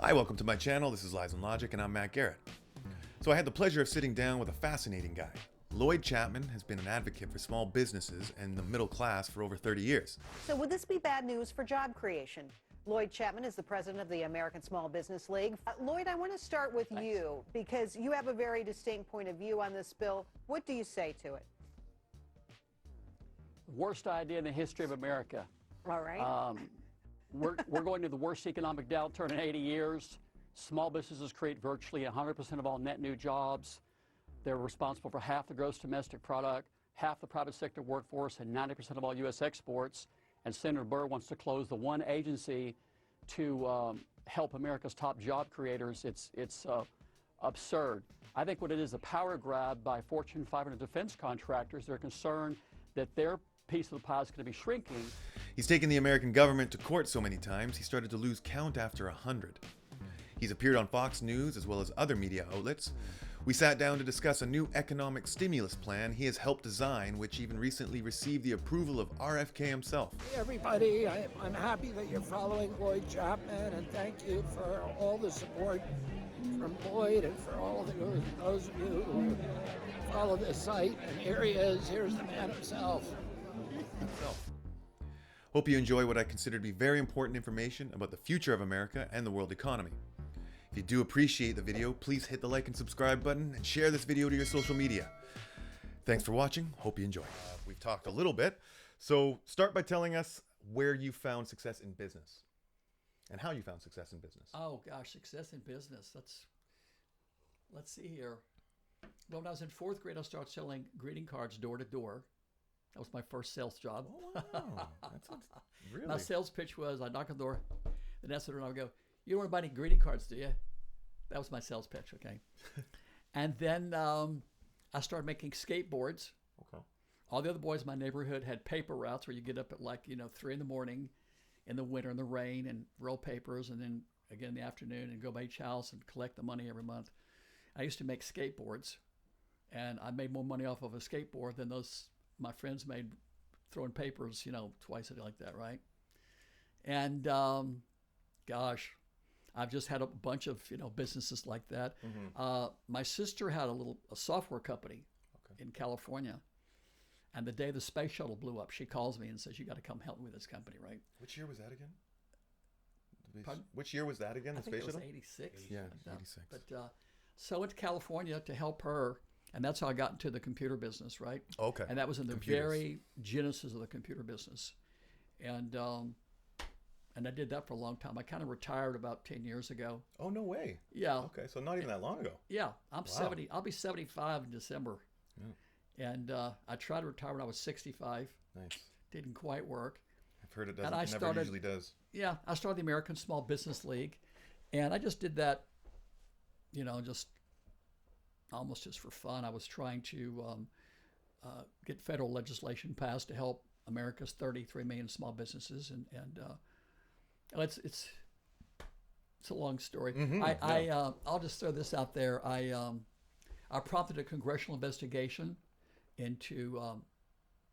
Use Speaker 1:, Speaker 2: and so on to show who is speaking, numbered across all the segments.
Speaker 1: Hi, welcome to my channel. This is Lies and Logic, and I'm Matt Garrett. So I had the pleasure of sitting down with a fascinating guy. Lloyd Chapman has been an advocate for small businesses and the middle class for over 30 years.
Speaker 2: So would this be bad news for job creation? Lloyd Chapman is the president of the American Small Business League. Lloyd, I want to start with you because you have a very distinct point of view on this bill. What do you say to it?
Speaker 3: Worst idea in the history of America.
Speaker 2: All right.
Speaker 3: We're going to the worst economic downturn in 80 years. Small businesses create virtually 100% of all net new jobs. They're responsible for half the gross domestic product, half the private sector workforce, and 90% of all U.S. exports. And Senator Burr wants to close the one agency to help America's top job creators. It's absurd. I think what it is, a power grab by Fortune 500 defense contractors. They're concerned that their piece of the pie is going to be shrinking.
Speaker 1: He's taken the American government to court so many times, he started to lose count after 100. He's appeared on Fox News as well as other media outlets. We sat down to discuss a new economic stimulus plan he has helped design, which even recently received the approval of RFK himself.
Speaker 4: Hey everybody, I'm happy that you're following Lloyd Chapman, and thank you for all the support from Lloyd and for all those of you who follow this site. And here he is, here's the man himself.
Speaker 1: Hope you enjoy what I consider to be very important information about the future of America and the world economy. If you do appreciate the video, please hit the like and subscribe button and share this video to your social media. Thanks for watching. Hope you enjoy. We've talked a little bit. So start by telling us where you found success in business and how you found success in business.
Speaker 3: Oh gosh, success in business. Let's see here. Well, when I was in fourth grade, I started selling greeting cards door to door. That was my first sales job.
Speaker 1: Oh, wow. That's really...
Speaker 3: My sales pitch was, I knock on the door, the next door, and I would go, "You don't want to buy any greeting cards, do you?" That was my sales pitch, okay? And then I started making skateboards.
Speaker 1: Okay.
Speaker 3: All the other boys in my neighborhood had paper routes where you get up at 3 in the morning in the winter in the rain and roll papers, and then again in the afternoon and go by each house and collect the money every month. I used to make skateboards, and I made more money off of a skateboard than those my friends made throwing papers, twice a day like that, right? And gosh, I've just had a bunch of businesses like that. Mm-hmm. My sister had a software company in California, and the day the space shuttle blew up, she calls me and says, "You got to come help me with this company," right?
Speaker 1: Which year was that again?
Speaker 3: Pardon?
Speaker 1: Which year was that again?
Speaker 3: I
Speaker 1: The
Speaker 3: think
Speaker 1: space
Speaker 3: it was
Speaker 1: shuttle?
Speaker 3: 86.
Speaker 1: Yeah, 86.
Speaker 3: But so I went to California to help her, and that's how I got into the computer business, right?
Speaker 1: Okay.
Speaker 3: And that was in the very genesis of the computer business. And I did that for a long time. I kind of retired about 10 years ago.
Speaker 1: Oh, no way.
Speaker 3: Yeah.
Speaker 1: Okay, so not even that long ago.
Speaker 3: Yeah, I'm
Speaker 1: Wow.
Speaker 3: 70. I'll be 75 in December. Yeah. And I tried to retire when I was 65.
Speaker 1: Nice.
Speaker 3: Didn't quite work.
Speaker 1: I've heard it
Speaker 3: And I
Speaker 1: never
Speaker 3: started-
Speaker 1: usually does.
Speaker 3: Yeah, I started the American Small Business League, and I just did that, just almost just for fun. I was trying to get federal legislation passed to help America's 33 million small businesses, and it's a long story. Mm-hmm. I'll just throw this out there. I prompted a congressional investigation into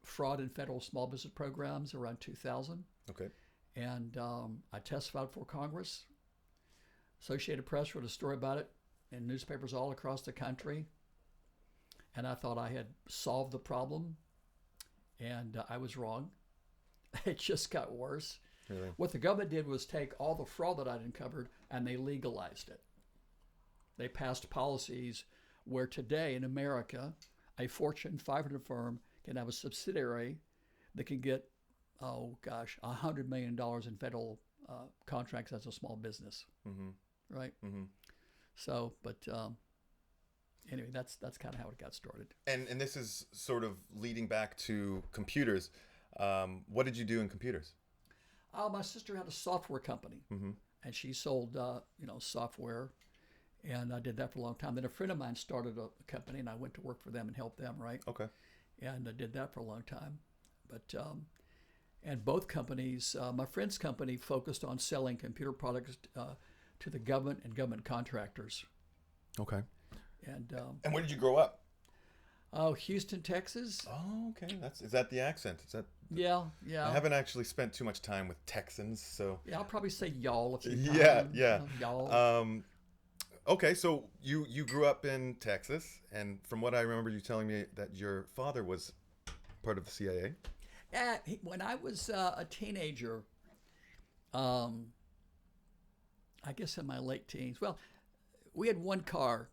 Speaker 3: fraud in federal small business programs around 2000.
Speaker 1: Okay.
Speaker 3: And I testified for Congress. Associated Press wrote a story about it in newspapers all across the country. And I thought I had solved the problem, and I was wrong. It just got worse.
Speaker 1: Really?
Speaker 3: What the government did was take all the fraud that I'd uncovered, and they legalized it. They passed policies where today in America, a Fortune 500 firm can have a subsidiary that can get, $100 million in federal contracts as a small business. Mm-hmm. Right? Mm-hmm. So, but anyway, that's kind of how it got started.
Speaker 1: And this is sort of leading back to computers. What did you do in computers?
Speaker 3: My sister had a software company, mm-hmm. and she sold, software, and I did that for a long time. Then a friend of mine started a company, and I went to work for them and helped them, right?
Speaker 1: Okay.
Speaker 3: And I did that for a long time. But, and both companies, my friend's company focused on selling computer products to the government and government contractors.
Speaker 1: Okay.
Speaker 3: And
Speaker 1: where did you grow up?
Speaker 3: Oh, Houston, Texas.
Speaker 1: Oh, okay. Is that the accent? Is that
Speaker 3: Yeah, yeah.
Speaker 1: I haven't actually spent too much time with Texans, so
Speaker 3: Yeah, I'll probably say y'all a few times.
Speaker 1: yeah, yeah.
Speaker 3: Y'all.
Speaker 1: Okay, so you grew up in Texas, and from what I remember, you telling me that your father was part of the CIA.
Speaker 3: When I was a teenager, I guess in my late teens. Well, we had one car,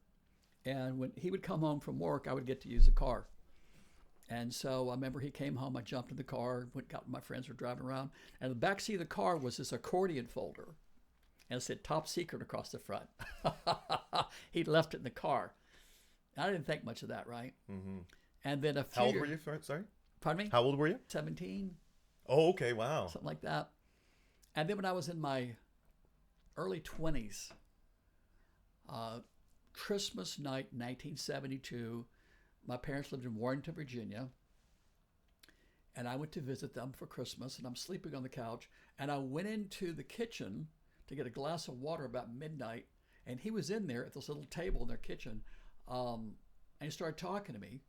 Speaker 3: and when he would come home from work, I would get to use the car. And so I remember he came home, I jumped in the car, my friends were driving around, and the back seat of the car was this accordion folder, and it said "Top Secret" across the front. He'd left it in the car. I didn't think much of that, right? Mm-hmm. And then
Speaker 1: How old were you? Sorry?
Speaker 3: Pardon me?
Speaker 1: How old were you?
Speaker 3: 17.
Speaker 1: Oh, okay, wow.
Speaker 3: Something like that. And then when I was in my early 20s, Christmas night, 1972, my parents lived in Warrenton, Virginia, and I went to visit them for Christmas, and I'm sleeping on the couch, and I went into the kitchen to get a glass of water about midnight, and he was in there at this little table in their kitchen, and he started talking to me,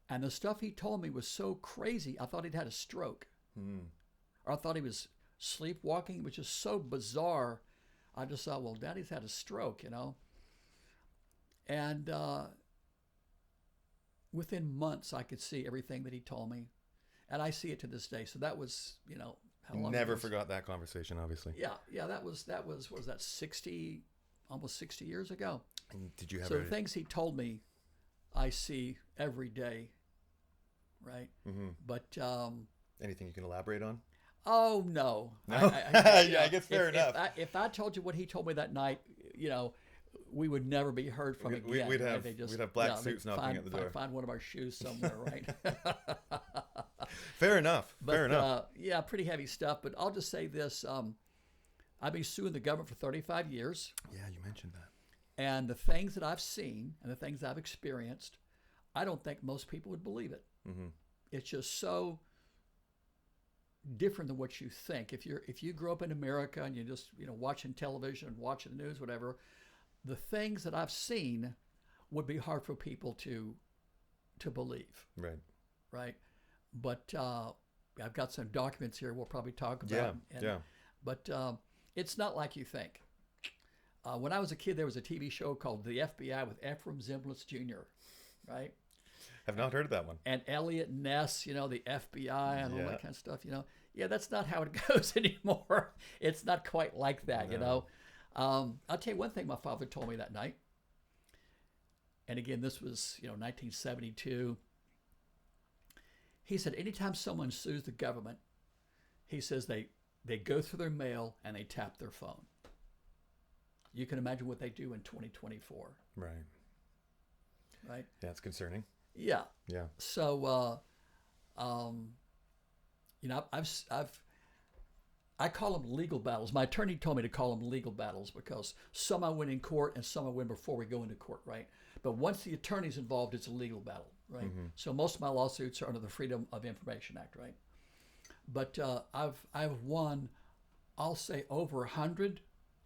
Speaker 3: and the stuff he told me was so crazy, I thought he'd had a stroke, or I thought he was sleepwalking, which is so bizarre. I just thought, well, Daddy's had a stroke, and within months, I could see everything that he told me, and I see it to this day. So that was, how long?
Speaker 1: Never forgot that conversation, obviously.
Speaker 3: Yeah. That was what was that 60, almost 60 years ago.
Speaker 1: And did you have
Speaker 3: so the things he told me, I see every day, right? Mm-hmm. But
Speaker 1: anything you can elaborate on?
Speaker 3: Oh no.
Speaker 1: I guess fair enough.
Speaker 3: If I told you what he told me that night, we would never be heard from again.
Speaker 1: We'd have black suits knocking at the door.
Speaker 3: Find one of our shoes somewhere, right?
Speaker 1: Fair enough. Fair enough.
Speaker 3: Yeah, pretty heavy stuff. But I'll just say this: I've been suing the government for 35 years.
Speaker 1: Yeah, you mentioned that.
Speaker 3: And the things that I've seen and the things I've experienced, I don't think most people would believe it. Mm-hmm. It's just so different than what you think. If you grew up in America and you're just watching television and watching the news, whatever. The things that I've seen would be hard for people to believe. Right. But I've got some documents here we'll probably talk about.
Speaker 1: Yeah.
Speaker 3: But it's not like you think. When I was a kid, there was a TV show called The FBI with Ephraim Zimbalist Jr., right?
Speaker 1: Have not heard of that one. And
Speaker 3: Elliot Ness, the FBI and all that kind of stuff, Yeah, that's not how it goes anymore. It's not quite like that, I'll tell you one thing my father told me that night. And again, this was, 1972. He said, anytime someone sues the government, he says they go through their mail and they tap their phone. You can imagine what they do in 2024.
Speaker 1: Right. Yeah, it's concerning.
Speaker 3: Yeah.
Speaker 1: Yeah.
Speaker 3: So, I call them legal battles. My attorney told me to call them legal battles because some I win in court and some I win before we go into court, right? But once the attorney's involved, it's a legal battle, right? Mm-hmm. So most of my lawsuits are under the Freedom of Information Act, right? But I've won, I'll say, over 100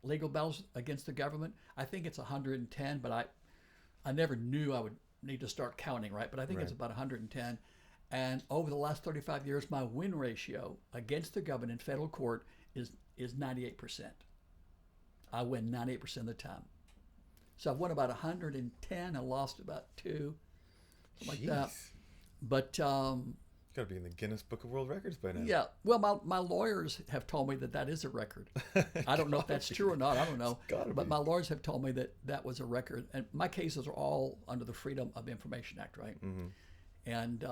Speaker 3: legal battles against the government. I think it's 110, but I never knew I would need to start counting, right? But I think it's about 110. And over the last 35 years, my win ratio against the government in federal court is 98%. I win 98% of the time. So I've won about 110. I lost about 2, something like that. But
Speaker 1: got to be in the Guinness Book of World Records by now.
Speaker 3: Yeah. Well, my lawyers have told me that is a record. I don't know if that's true or not. I don't know. But my lawyers have told me that was a record. And my cases are all under the Freedom of Information Act, right? Mm-hmm. And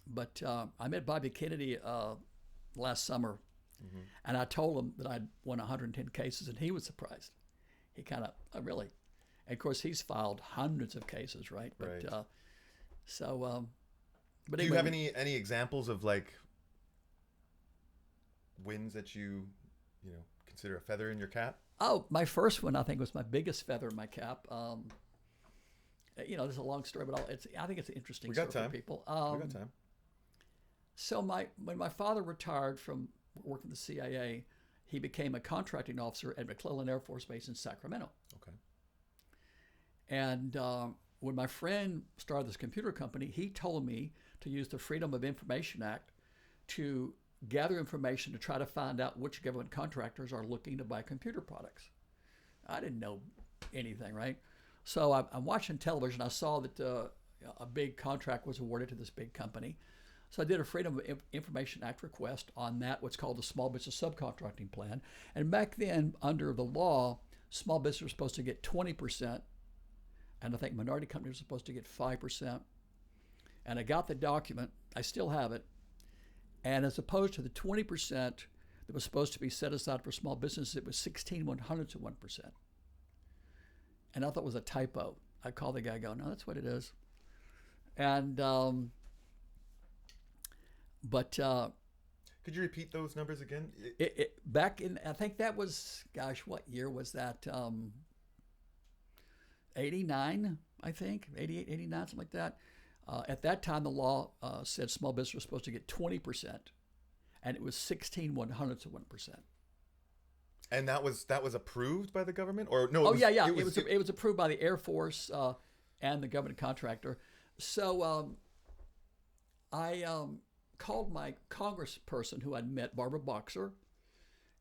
Speaker 3: but I met Bobby Kennedy last summer, and I told him that I'd won 110 cases, and he was surprised. He kind of, really. And of course, he's filed hundreds of cases, right? But
Speaker 1: right.
Speaker 3: But
Speaker 1: do
Speaker 3: anyway,
Speaker 1: you have any examples of wins that you consider a feather in your cap?
Speaker 3: Oh, my first one I think was my biggest feather in my cap. There's a long story, but I think it's an interesting story for people.
Speaker 1: We got time.
Speaker 3: So when my father retired from working at the CIA, he became a contracting officer at McClellan Air Force Base in Sacramento.
Speaker 1: Okay.
Speaker 3: And when my friend started this computer company, he told me to use the Freedom of Information Act to gather information to try to find out which government contractors are looking to buy computer products. I didn't know anything, right? So I'm watching television. I saw that a big contract was awarded to this big company. So I did a Freedom of Information Act request on that, what's called the Small Business Subcontracting Plan. And back then, under the law, small business were supposed to get 20%, and I think minority companies were supposed to get 5%. And I got the document. I still have it. And as opposed to the 20% that was supposed to be set aside for small businesses, it was 16/100ths of 1%. And I thought it was a typo. I called the guy, go, no, that's what it is. And
Speaker 1: Could you repeat those numbers again?
Speaker 3: Back in, I think that was, gosh, what year was that? 89, I think, 88, 89, something like that. At that time, the law said small business was supposed to get 20%, and it was 16/100ths of 1%.
Speaker 1: And that was approved by the government, or no?
Speaker 3: Oh, yeah. It was approved by the Air Force and the government contractor. So I called my congressperson who I'd met, Barbara Boxer,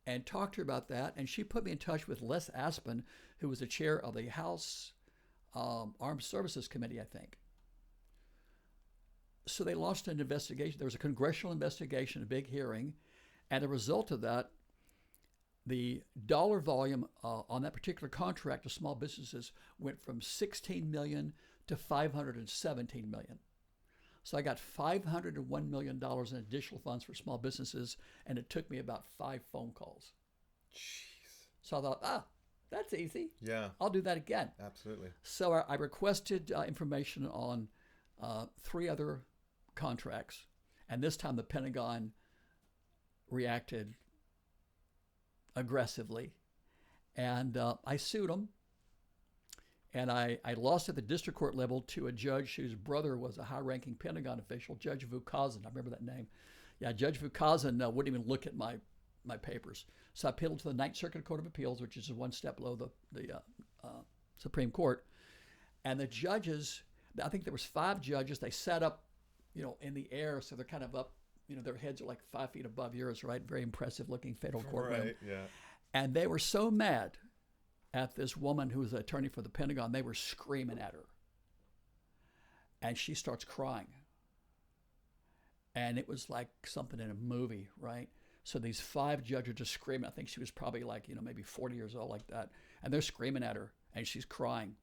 Speaker 3: and talked to her about that. And she put me in touch with Les Aspin, who was the chair of the House Armed Services Committee, I think. So they launched an investigation. There was a congressional investigation, a big hearing, and the result of that, the dollar volume on that particular contract to small businesses went from $16 million to $517 million. So I got $501 million in additional funds for small businesses, and it took me about 5 phone calls.
Speaker 1: Jeez.
Speaker 3: So I thought, that's easy.
Speaker 1: Yeah.
Speaker 3: I'll do that again.
Speaker 1: Absolutely.
Speaker 3: So I requested information on 3 other contracts, and this time the Pentagon reacted aggressively, and I sued them, and I lost at the district court level to a judge whose brother was a high-ranking Pentagon official, Judge Vukazin. I remember that name. Yeah, Judge Vukazin wouldn't even look at my papers. So I appealed to the Ninth Circuit Court of Appeals, which is 1 step below the Supreme Court, and the judges, I think there was 5 judges. They sat up, in the air, so they're kind of up. Their heads are like 5 feet above yours, right? Very impressive-looking federal courtroom.
Speaker 1: Right. Yeah.
Speaker 3: And they were so mad at this woman who was the attorney for the Pentagon, they were screaming at her. And she starts crying. And it was like something in a movie, right? So these 5 judges are just screaming. I think she was probably like, maybe 40 years old, like that. And they're screaming at her, and she's crying.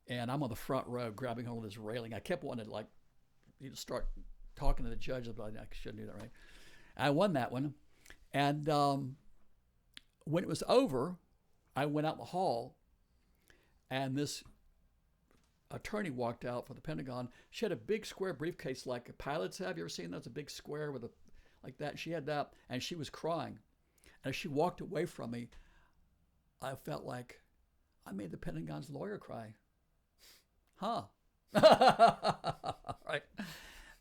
Speaker 3: And I'm on the front row grabbing hold of this railing. I kept wanting to start talking to the judge about, I shouldn't do that, right? I won that one. And when it was over, I went out in the hall, and this attorney walked out for the Pentagon. She had a big square briefcase like pilots have. You ever seen that? It's a big square with like that. She had that, and she was crying. And as she walked away from me, I felt like I made the Pentagon's lawyer cry. Huh. Right.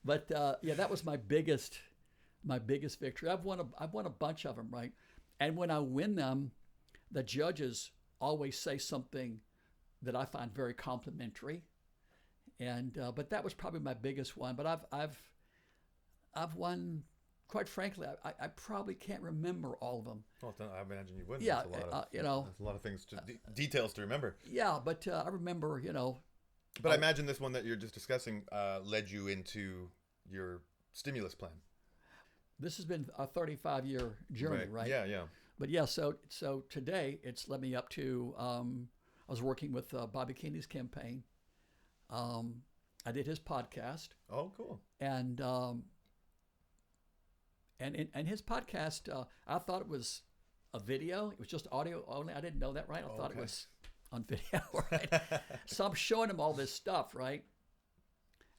Speaker 3: But that was my biggest victory. I've won a bunch of them, right? And when I win them, the judges always say something that I find very complimentary. And but that was probably my biggest one. But I've won. Quite frankly, I probably can't remember all of them.
Speaker 1: Well, I imagine you wouldn't.
Speaker 3: Yeah,
Speaker 1: there's a lot of things, details to remember.
Speaker 3: Yeah, but I remember,
Speaker 1: But I imagine this one that you're just discussing led you into your stimulus plan.
Speaker 3: This has been a 35-year journey, right?
Speaker 1: Yeah, yeah.
Speaker 3: But yeah, so today it's led me up to. I was working with Bobby Kennedy's campaign. I did his podcast.
Speaker 1: Oh, cool.
Speaker 3: And his podcast, I thought it was a video. It was just audio only. I didn't know that, right? I thought it was on video, right? So I'm showing him all this stuff, right?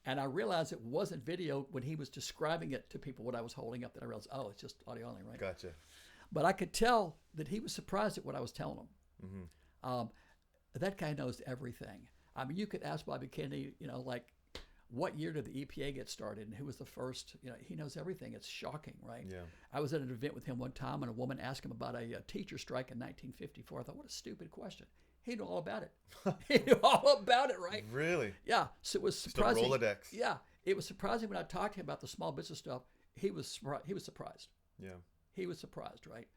Speaker 3: And I realized it wasn't video when he was describing it to people, what I was holding up, that I realized, it's just audio only, right?
Speaker 1: Gotcha.
Speaker 3: But I could tell that he was surprised at what I was telling him.
Speaker 1: Mm-hmm.
Speaker 3: That guy knows everything. I mean, you could ask Bobby Kennedy, like, what year did the EPA get started and who was the first? He knows everything. It's shocking, right?
Speaker 1: Yeah.
Speaker 3: I was at an event with him one time, and a woman asked him about a teacher strike in 1954. I thought, what a stupid question. He knew all about it. He knew all about it, right?
Speaker 1: Really?
Speaker 3: Yeah. So it was surprising.
Speaker 1: Just a Rolodex.
Speaker 3: Yeah. it was surprising when I talked to him about the small business stuff. He was surprised.
Speaker 1: Yeah.
Speaker 3: He was surprised, right?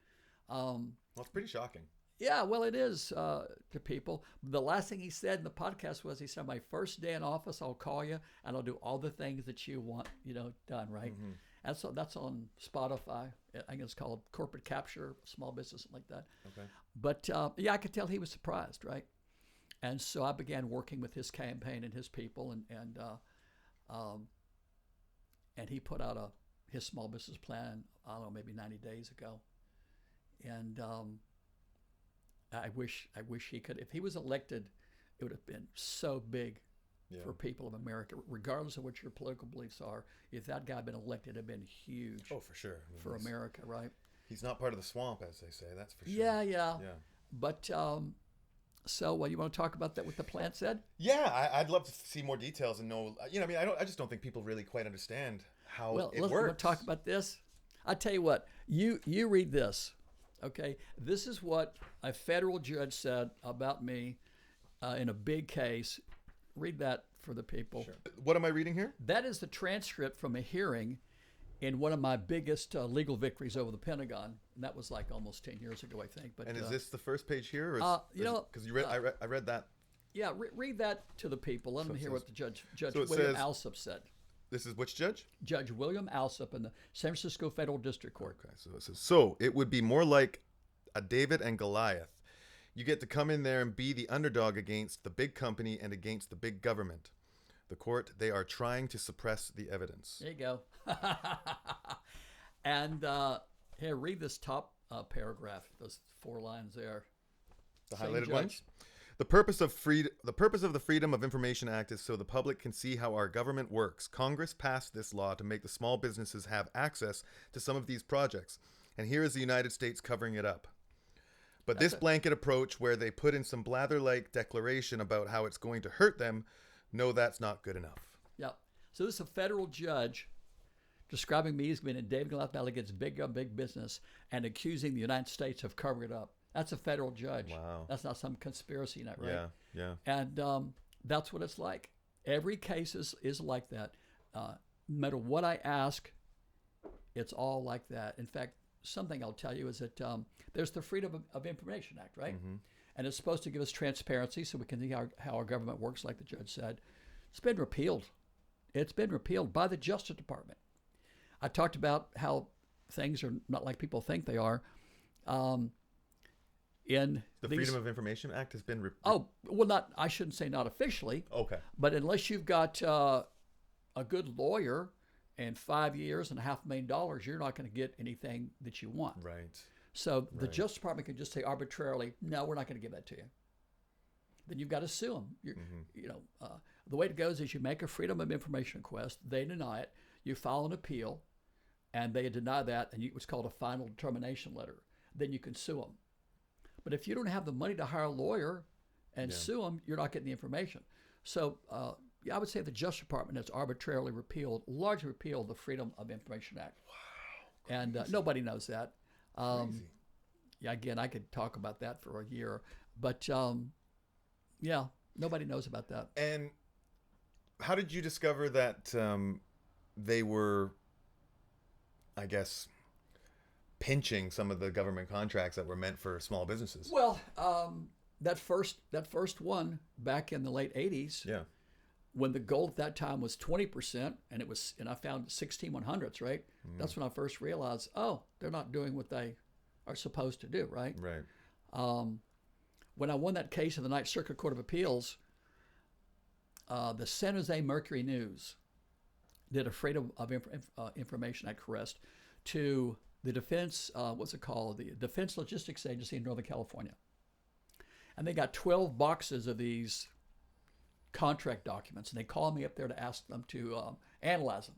Speaker 1: Well, it's pretty shocking.
Speaker 3: Yeah, well, it is to people. The last thing he said in the podcast was, he said, "My first day in office, I'll call you and I'll do all the things that you want, done." Right.
Speaker 1: Mm-hmm.
Speaker 3: And so that's on Spotify. I think it's called Corporate Capture, Small Business, something like that.
Speaker 1: Okay.
Speaker 3: But yeah, I could tell he was surprised, right? And so I began working with his campaign and his people, and he put out his small business plan. I don't know, maybe 90 days ago, and I wish he could. If he was elected, it would have been so big for people of America, regardless of what your political beliefs are. If that guy had been elected, it'd have been huge.
Speaker 1: Oh, for sure. I mean,
Speaker 3: for America, right?
Speaker 1: He's not part of the swamp, as they say. That's for sure.
Speaker 3: Yeah. But so, you want to talk about that? What the plan said?
Speaker 1: Yeah, I'd love to see more details and know. I mean, I just don't think people really quite understand how it works.
Speaker 3: Want to talk about this? I tell you what. You read this. Okay, this is what a federal judge said about me in a big case. Read that for the people.
Speaker 1: Sure. What am I reading here?
Speaker 3: That is the transcript from a hearing in one of my biggest legal victories over the Pentagon, and that was like almost 10 years ago, I think. But
Speaker 1: And is this the first page here? Because I read that.
Speaker 3: Yeah, read that to the people. Let them hear what the Judge
Speaker 1: it
Speaker 3: William
Speaker 1: says-
Speaker 3: Alsup said.
Speaker 1: This is which judge?
Speaker 3: Judge William Alsup in the San Francisco Federal District Court.
Speaker 1: Okay, so it says, so it would be more like a David and Goliath. You get to come in there and be the underdog against the big company and against the big government. The court, they are trying to suppress the evidence.
Speaker 3: There you go. And here, read this top paragraph, those 4 lines there.
Speaker 1: The
Speaker 3: Same
Speaker 1: highlighted
Speaker 3: judge.
Speaker 1: ones? The purpose of the Freedom of Information Act is so the public can see how our government works. Congress passed this law to make the small businesses have access to some of these projects. And here is the United States covering it up. But this blanket approach where they put in some blather-like declaration about how it's going to hurt them, no, that's not good enough.
Speaker 3: Yeah. So this is a federal judge describing me as being a David Goliath battle against big business and accusing the United States of covering it up. That's a federal judge.
Speaker 1: Wow.
Speaker 3: That's not some conspiracy nut, right?
Speaker 1: Yeah.
Speaker 3: And that's what it's like. Every case is like that. No matter what I ask, it's all like that. In fact, something I'll tell you is that there's the Freedom of Information Act, right?
Speaker 1: Mm-hmm.
Speaker 3: And it's supposed to give us transparency so we can see how our government works, like the judge said. It's been repealed. It's been repealed by the Justice Department. I talked about how things are not like people think they are.
Speaker 1: The Freedom of Information Act has been
Speaker 3: I shouldn't say not officially.
Speaker 1: Okay.
Speaker 3: But unless you've got a good lawyer and 5 years and $500,000, you're not going to get anything that you want.
Speaker 1: Right.
Speaker 3: So the Justice Department can just say arbitrarily, no, we're not going to give that to you. Then you've got to sue them. The way it goes is you make a Freedom of Information request, they deny it, you file an appeal, and they deny that, and it's called a final determination letter. Then you can sue them. But if you don't have the money to hire a lawyer and sue them, you're not getting the information. So I would say the Justice Department has arbitrarily largely repealed the Freedom of Information Act. Wow. And nobody knows that.
Speaker 1: Crazy.
Speaker 3: Yeah, again, I could talk about that for a year. But nobody knows about that.
Speaker 1: And how did you discover that they were, I guess, pinching some of the government contracts that were meant for small businesses?
Speaker 3: Well, that first one back in the late 80s, when the goal at that time was 20%, and I found 16/100ths, right? Mm. That's when I first realized, they're not doing what they are supposed to do, right?
Speaker 1: Right.
Speaker 3: When I won that case in the Ninth Circuit Court of Appeals, the San Jose Mercury News did a Freedom of Information Act request to the Defense, the Defense Logistics Agency in Northern California. And they got 12 boxes of these contract documents, and they called me up there to ask them to analyze them.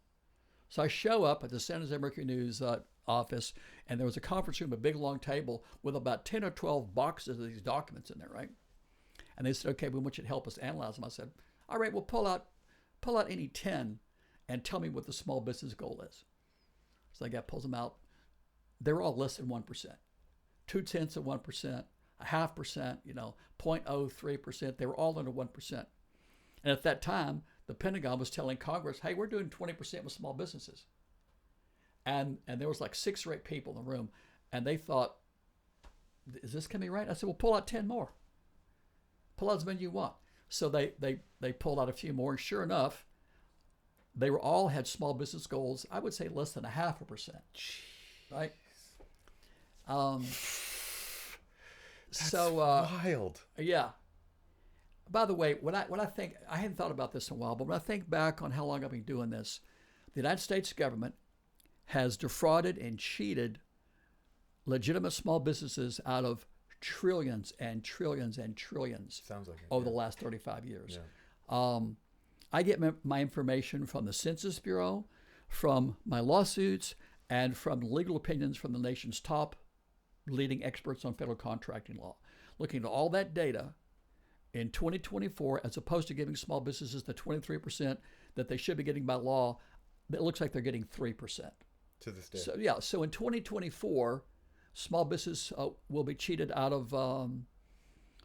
Speaker 3: So I show up at the San Jose Mercury News office, and there was a conference room, a big long table with about 10 or 12 boxes of these documents in there, right? And they said, okay, we want you to help us analyze them. I said, all right, well, pull out any 10 and tell me what the small business goal is. So the guy pulls them out. They're all less than 1%, 0.2%, 1%, 0.5%, 0.03%. They were all under 1%. And at that time, the Pentagon was telling Congress, hey, we're doing 20% with small businesses. And there was like 6 or 8 people in the room, and they thought, is this going to be right? I said, well, pull out 10 more. Pull out as many you want. So they pulled out a few more, and sure enough, they were all had small business goals, I would say less than 0.5%. Right?
Speaker 1: That's
Speaker 3: so
Speaker 1: wild.
Speaker 3: Yeah. By the way, when I think, I hadn't thought about this in a while, but when I think back on how long I've been doing this, the United States government has defrauded and cheated legitimate small businesses out of trillions and trillions and trillions.
Speaker 1: Sounds like it,
Speaker 3: over
Speaker 1: yeah.
Speaker 3: the last 35 years.
Speaker 1: Yeah.
Speaker 3: I get my information from the Census Bureau, from my lawsuits, and from legal opinions from the nation's top leading experts on federal contracting law. Looking at all that data in 2024, as opposed to giving small businesses the 23% that they should be getting by law, it looks like they're getting 3%.
Speaker 1: To this day.
Speaker 3: So in 2024, small business will be cheated out of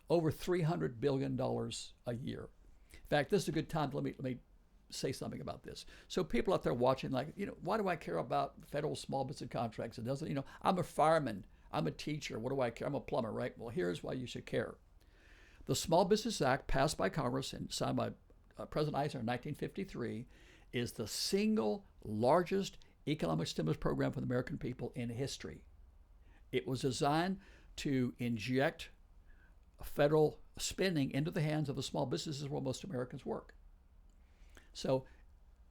Speaker 3: over $300 billion a year. In fact, this is a good time to let me say something about this. So people out there watching, like, why do I care about federal small business contracts? It doesn't, I'm a fireman, I'm a teacher, what do I care? I'm a plumber, right? Well, here's why you should care. The Small Business Act, passed by Congress and signed by President Eisenhower in 1953, is the single largest economic stimulus program for the American people in history. It was designed to inject federal spending into the hands of the small businesses where most Americans work. So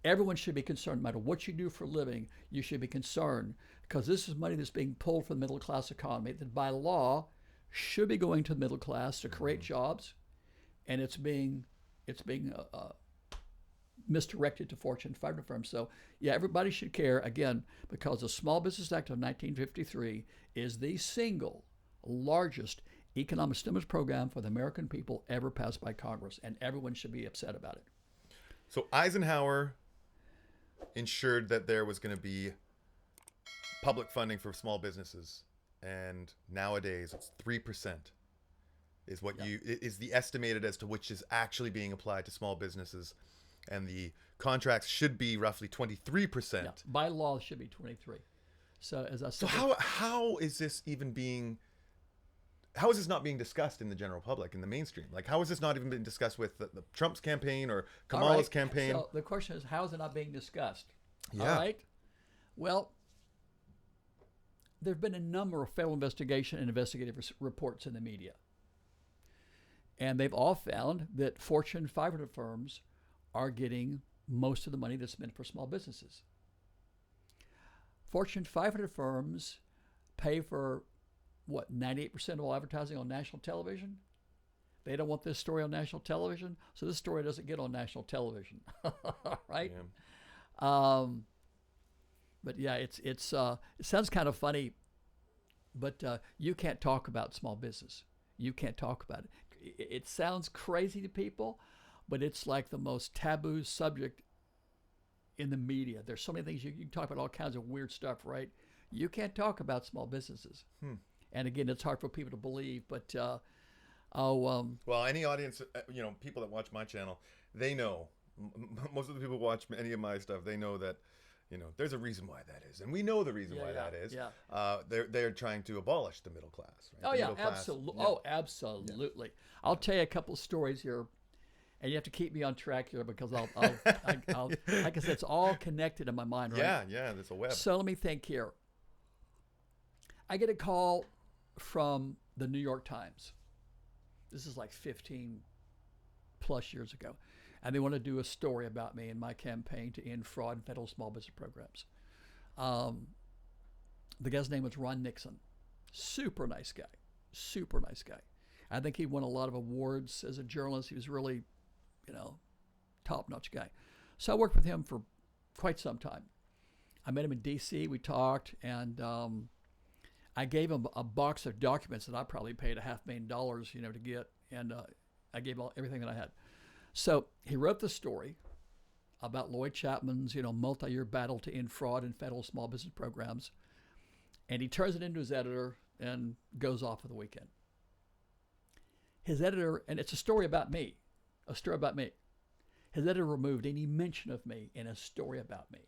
Speaker 3: everyone should be concerned, no matter what you do for a living, you should be concerned, because this is money that's being pulled from the middle class economy that by law should be going to the middle class to create jobs, and it's being misdirected to Fortune 500 firms. So yeah, everybody should care, again, because the Small Business Act of 1953 is the single largest economic stimulus program for the American people ever passed by Congress, and everyone should be upset about it.
Speaker 1: So Eisenhower ensured that there was going to be public funding for small businesses, and nowadays it's 3% is what is the estimated as to which is actually being applied to small businesses, and the contracts should be roughly 23%.
Speaker 3: Yeah, by law, it should be 23. So as I said,
Speaker 1: So how is this even being? How is this not being discussed in the general public, in the mainstream? Like, how is this not even being discussed with the Trump's campaign or Kamala's campaign?
Speaker 3: So the question is, how is it not being discussed?
Speaker 1: Yeah.
Speaker 3: All right. Well, there have been a number of federal investigation and investigative reports in the media. And they've all found that Fortune 500 firms are getting most of the money that's meant for small businesses. Fortune 500 firms pay for, 98% of all advertising on national television? They don't want this story on national television, so this story doesn't get on national television, right? Yeah. But yeah, it sounds kind of funny, but you can't talk about small business. You can't talk about it. It sounds crazy to people, but it's like the most taboo subject in the media. There's so many things you can talk about, all kinds of weird stuff, right? You can't talk about small businesses. And again, it's hard for people to believe, but
Speaker 1: well, any audience, people that watch my channel, they know. Most of the people who watch any of my stuff, they know that, there's a reason why that is, and we know the reason why that is. Yeah. They're trying to abolish the middle class. Right?
Speaker 3: Oh, yeah, absolutely. Yeah. Oh, absolutely. Yeah. I'll tell you a couple of stories here, and you have to keep me on track here because I'll like I said, it's all connected in my mind, right?
Speaker 1: Yeah, there's a web.
Speaker 3: So let me think here. I get a call from the New York Times. This is like 15 plus years ago. And they want to do a story about me and my campaign to end fraud in federal small business programs. The guy's name was Ron Nixon. Super nice guy. Super nice guy. I think he won a lot of awards as a journalist. He was really, top-notch guy. So I worked with him for quite some time. I met him in D.C. We talked, and I gave him a box of documents that I probably paid $500,000, to get, and I gave everything that I had. So he wrote the story about Lloyd Chapman's, multi-year battle to end fraud in federal small business programs, and he turns it into his editor and goes off for the weekend. His editor, and it's a story about me, has ever removed any mention of me in a story about me.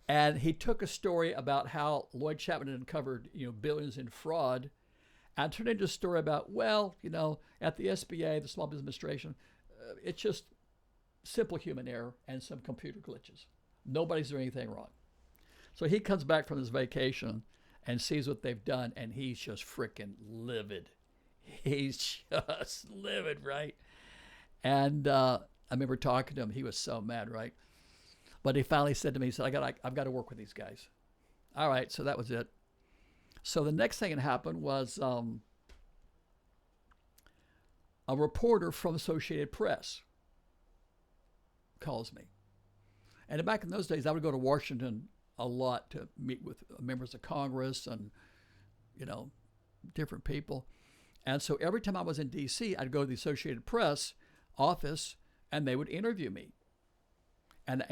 Speaker 3: And he took a story about how Lloyd Chapman had uncovered, billions in fraud, and turned it into a story about, at the SBA, the Small Business Administration, it's just simple human error and some computer glitches. Nobody's doing anything wrong. So he comes back from his vacation and sees what they've done, and he's just freaking livid. He's just livid, right? And I remember talking to him. He was so mad, right? But he finally said to me, he said, I've got to work with these guys. All right, so that was it. So the next thing that happened was a reporter from Associated Press calls me. And back in those days, I would go to Washington a lot to meet with members of Congress and, different people. And so every time I was in D.C., I'd go to the Associated Press office, and they would interview me. And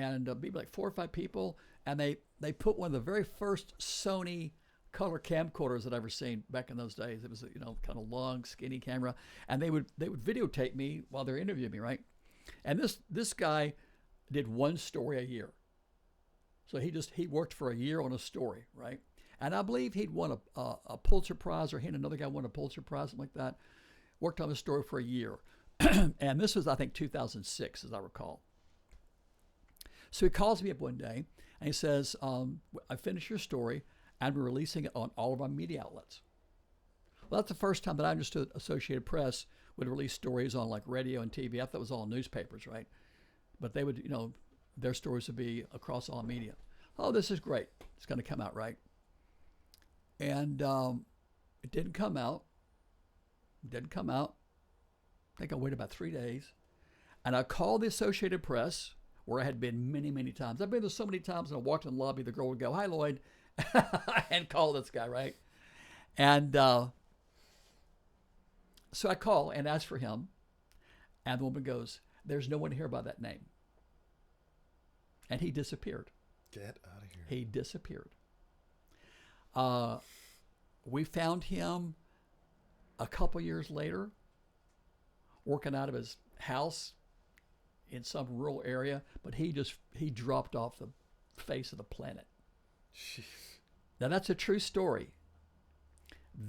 Speaker 3: be like 4 or 5 people, and they put one of the very first Sony color camcorders that I've ever seen back in those days. It was kind of long, skinny camera, and they would videotape me while they're interviewing me, right? And this guy did one story a year, so he worked for a year on a story, right? And I believe he'd won a Pulitzer Prize, or he and another guy won a Pulitzer Prize, something like that. Worked on the story for a year, and this was, I think, 2006, as I recall. So he calls me up one day and he says, I finished your story and we're releasing it on all of our media outlets. Well, that's the first time that I understood Associated Press would release stories on like radio and TV. I thought it was all newspapers, right? But they would, their stories would be across all media. Oh, this is great. It's going to come out, right? And it didn't come out. I think I waited about 3 days. And I called the Associated Press, where I had been many, many times. I've been there so many times, and I walked in the lobby, the girl would go, "Hi, Lloyd," and call this guy, right? And so I call and ask for him, and the woman goes, "There's no one here by that name." And he disappeared.
Speaker 1: Get out of here.
Speaker 3: He disappeared. We found him a couple years later, working out of his house in some rural area, but he dropped off the face of the planet.
Speaker 1: Jeez.
Speaker 3: Now that's a true story.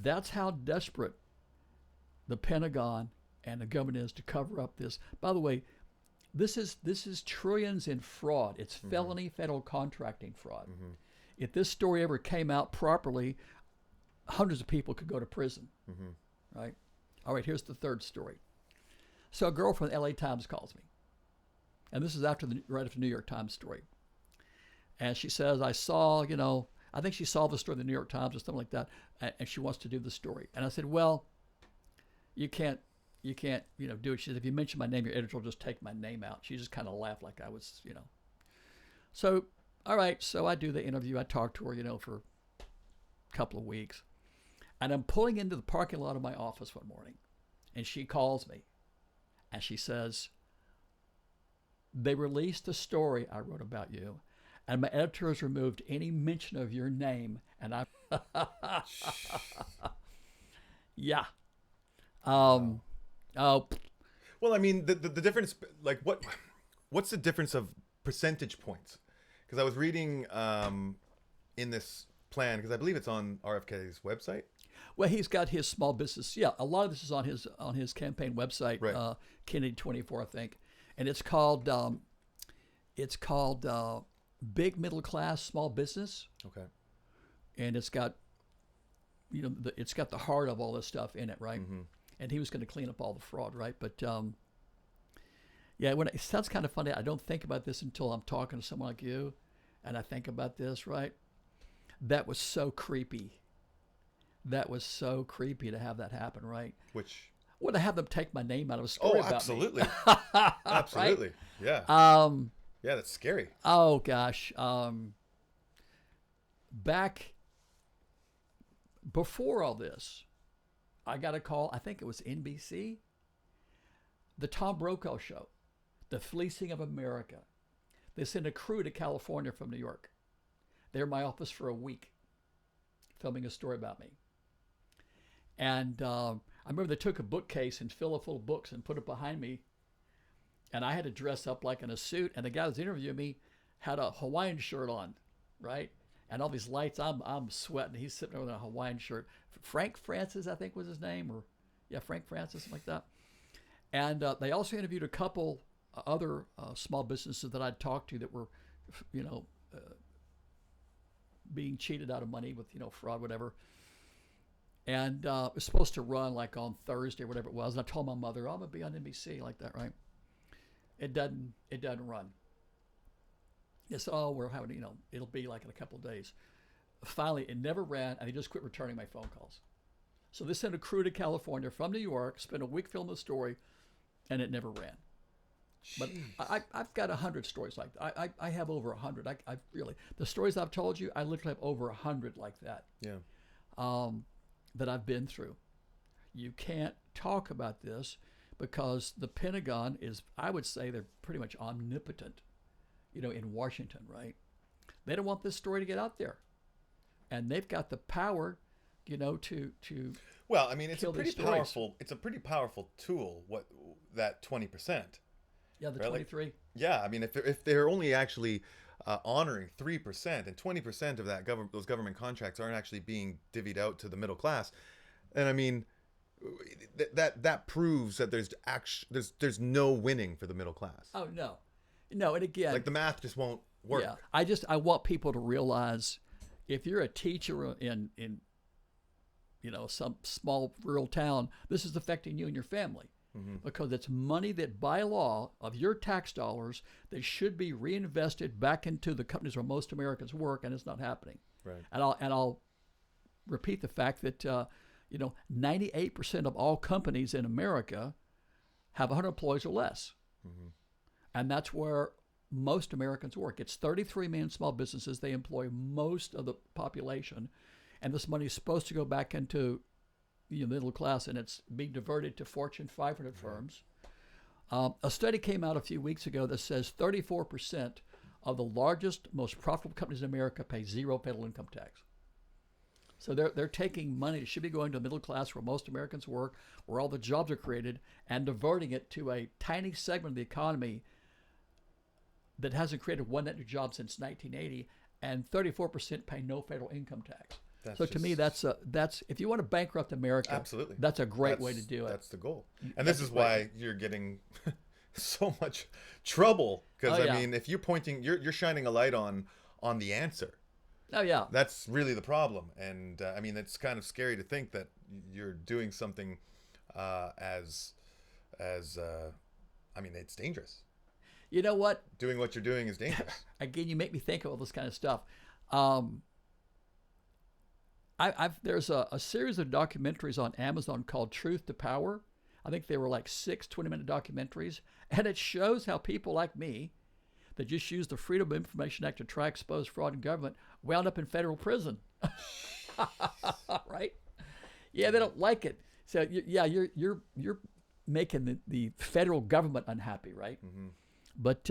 Speaker 3: That's how desperate the Pentagon and the government is to cover up this. By the way, this is trillions in fraud. It's felony federal contracting fraud. Mm-hmm. If this story ever came out properly, hundreds of people could go to prison. Mm-hmm. Right? All right, here's the third story. So a girl from the LA Times calls me. And this is right after the New York Times story. And she says, I think she saw the story in the New York Times or something like that, and she wants to do the story. And I said, well, you can't, do it. She said, if you mention my name, your editor will just take my name out. She just kind of laughed like I was, So, all right, so I do the interview. I talk to her, for a couple of weeks. And I'm pulling into the parking lot of my office one morning, and she calls me, and she says, they released a story I wrote about you, and my editor has removed any mention of your name, and I... Yeah. Oh.
Speaker 1: Well, I mean, the difference, like, what's the difference of percentage points? Because I was reading in this plan, because I believe it's on RFK's website.
Speaker 3: Well, he's got his small business. Yeah, a lot of this is on his campaign website,
Speaker 1: right.
Speaker 3: Kennedy 24, I think, and it's called Big Middle Class Small Business. Okay. And it's got, it's got the heart of all this stuff in it, right? Mm-hmm. And he was going to clean up all the fraud, right? But yeah, when it sounds kind of funny, I don't think about this until I'm talking to someone like you, and I think about this, right? That was so creepy. That was so creepy to have that happen, right?
Speaker 1: Which?
Speaker 3: Well, to have them take my name out of a story about
Speaker 1: absolutely.
Speaker 3: me.
Speaker 1: Absolutely.
Speaker 3: Right?
Speaker 1: Yeah. Yeah, that's scary.
Speaker 3: Oh, gosh. Back before all this, I got a call, I think it was NBC, the Tom Brokaw show, The Fleecing of America. They sent a crew to California from New York. They were in my office for a week, filming a story about me. And I I remember they took a bookcase and filled it full of books and put it behind me, and I had to dress up like in a suit. And the guy that was interviewing me had a Hawaiian shirt on, right? And all these lights, I'm sweating. He's sitting there with a Hawaiian shirt. Frank Francis, I think was his name, or yeah, Frank Francis, something like that. And they also interviewed a couple other small businesses that I'd talked to that were, being cheated out of money with, fraud, whatever. And it was supposed to run like on Thursday or whatever it was. And I told my mother, I'm going to be on NBC like that, right? It doesn't run. It's, oh, we're having, it'll be like in a couple of days. Finally, it never ran, and they just quit returning my phone calls. So they sent a crew to California from New York, spent a week filming the story, and it never ran. But I've got 100 stories like that. I have over 100. I really, the stories I've told you, I literally have over 100 like that.
Speaker 1: Yeah.
Speaker 3: That I've been through. You can't talk about this because the Pentagon is, I would say, they're pretty much omnipotent, in Washington, right? They don't want this story to get out there, and they've got the power, to.
Speaker 1: Well, I mean, it's
Speaker 3: kill
Speaker 1: a pretty
Speaker 3: these stories.
Speaker 1: powerful. It's a pretty powerful tool. What that 20%.
Speaker 3: Yeah, the
Speaker 1: right?
Speaker 3: 23.
Speaker 1: Yeah, I mean, if they're only actually honoring 3% and 20% of those government contracts aren't actually being divvied out to the middle class, and I mean, that proves that there's no winning for the middle class.
Speaker 3: Oh no, and again,
Speaker 1: like the math just won't work.
Speaker 3: Yeah, I want people to realize, if you're a teacher in some small rural town, this is affecting you and your family. Because it's money that by law of your tax dollars that should be reinvested back into the companies where most Americans work, and it's not happening.
Speaker 1: Right.
Speaker 3: And I'll repeat the fact that 98% of all companies in America have 100 employees or less, and that's where most Americans work. It's 33 million small businesses. They employ most of the population, and this money is supposed to go back into middle class, and it's being diverted to Fortune 500 firms. A study came out a few weeks ago that says 34% of the largest, most profitable companies in America pay zero federal income tax. So they're taking money that should be going to the middle class where most Americans work, where all the jobs are created, and diverting it to a tiny segment of the economy that hasn't created one net new job since 1980, and 34% pay no federal income tax. So to me, that's if you want to bankrupt America,
Speaker 1: absolutely,
Speaker 3: that's a great way to do it.
Speaker 1: That's the goal, and this is why you're getting so much trouble, because I mean, if you're shining a light on the answer.
Speaker 3: Oh yeah,
Speaker 1: that's really the problem, and I mean, it's kind of scary to think that you're doing something as I mean, it's dangerous.
Speaker 3: You know what?
Speaker 1: Doing what you're doing is dangerous.
Speaker 3: Again, you make me think of all this kind of stuff. There's a series of documentaries on Amazon called Truth to Power. I think they were like 6 20-minute documentaries. And it shows how people like me that just used the Freedom of Information Act to try to expose fraud in government wound up in federal prison. Right? Yeah, they don't like it. So you're making the federal government unhappy, right? But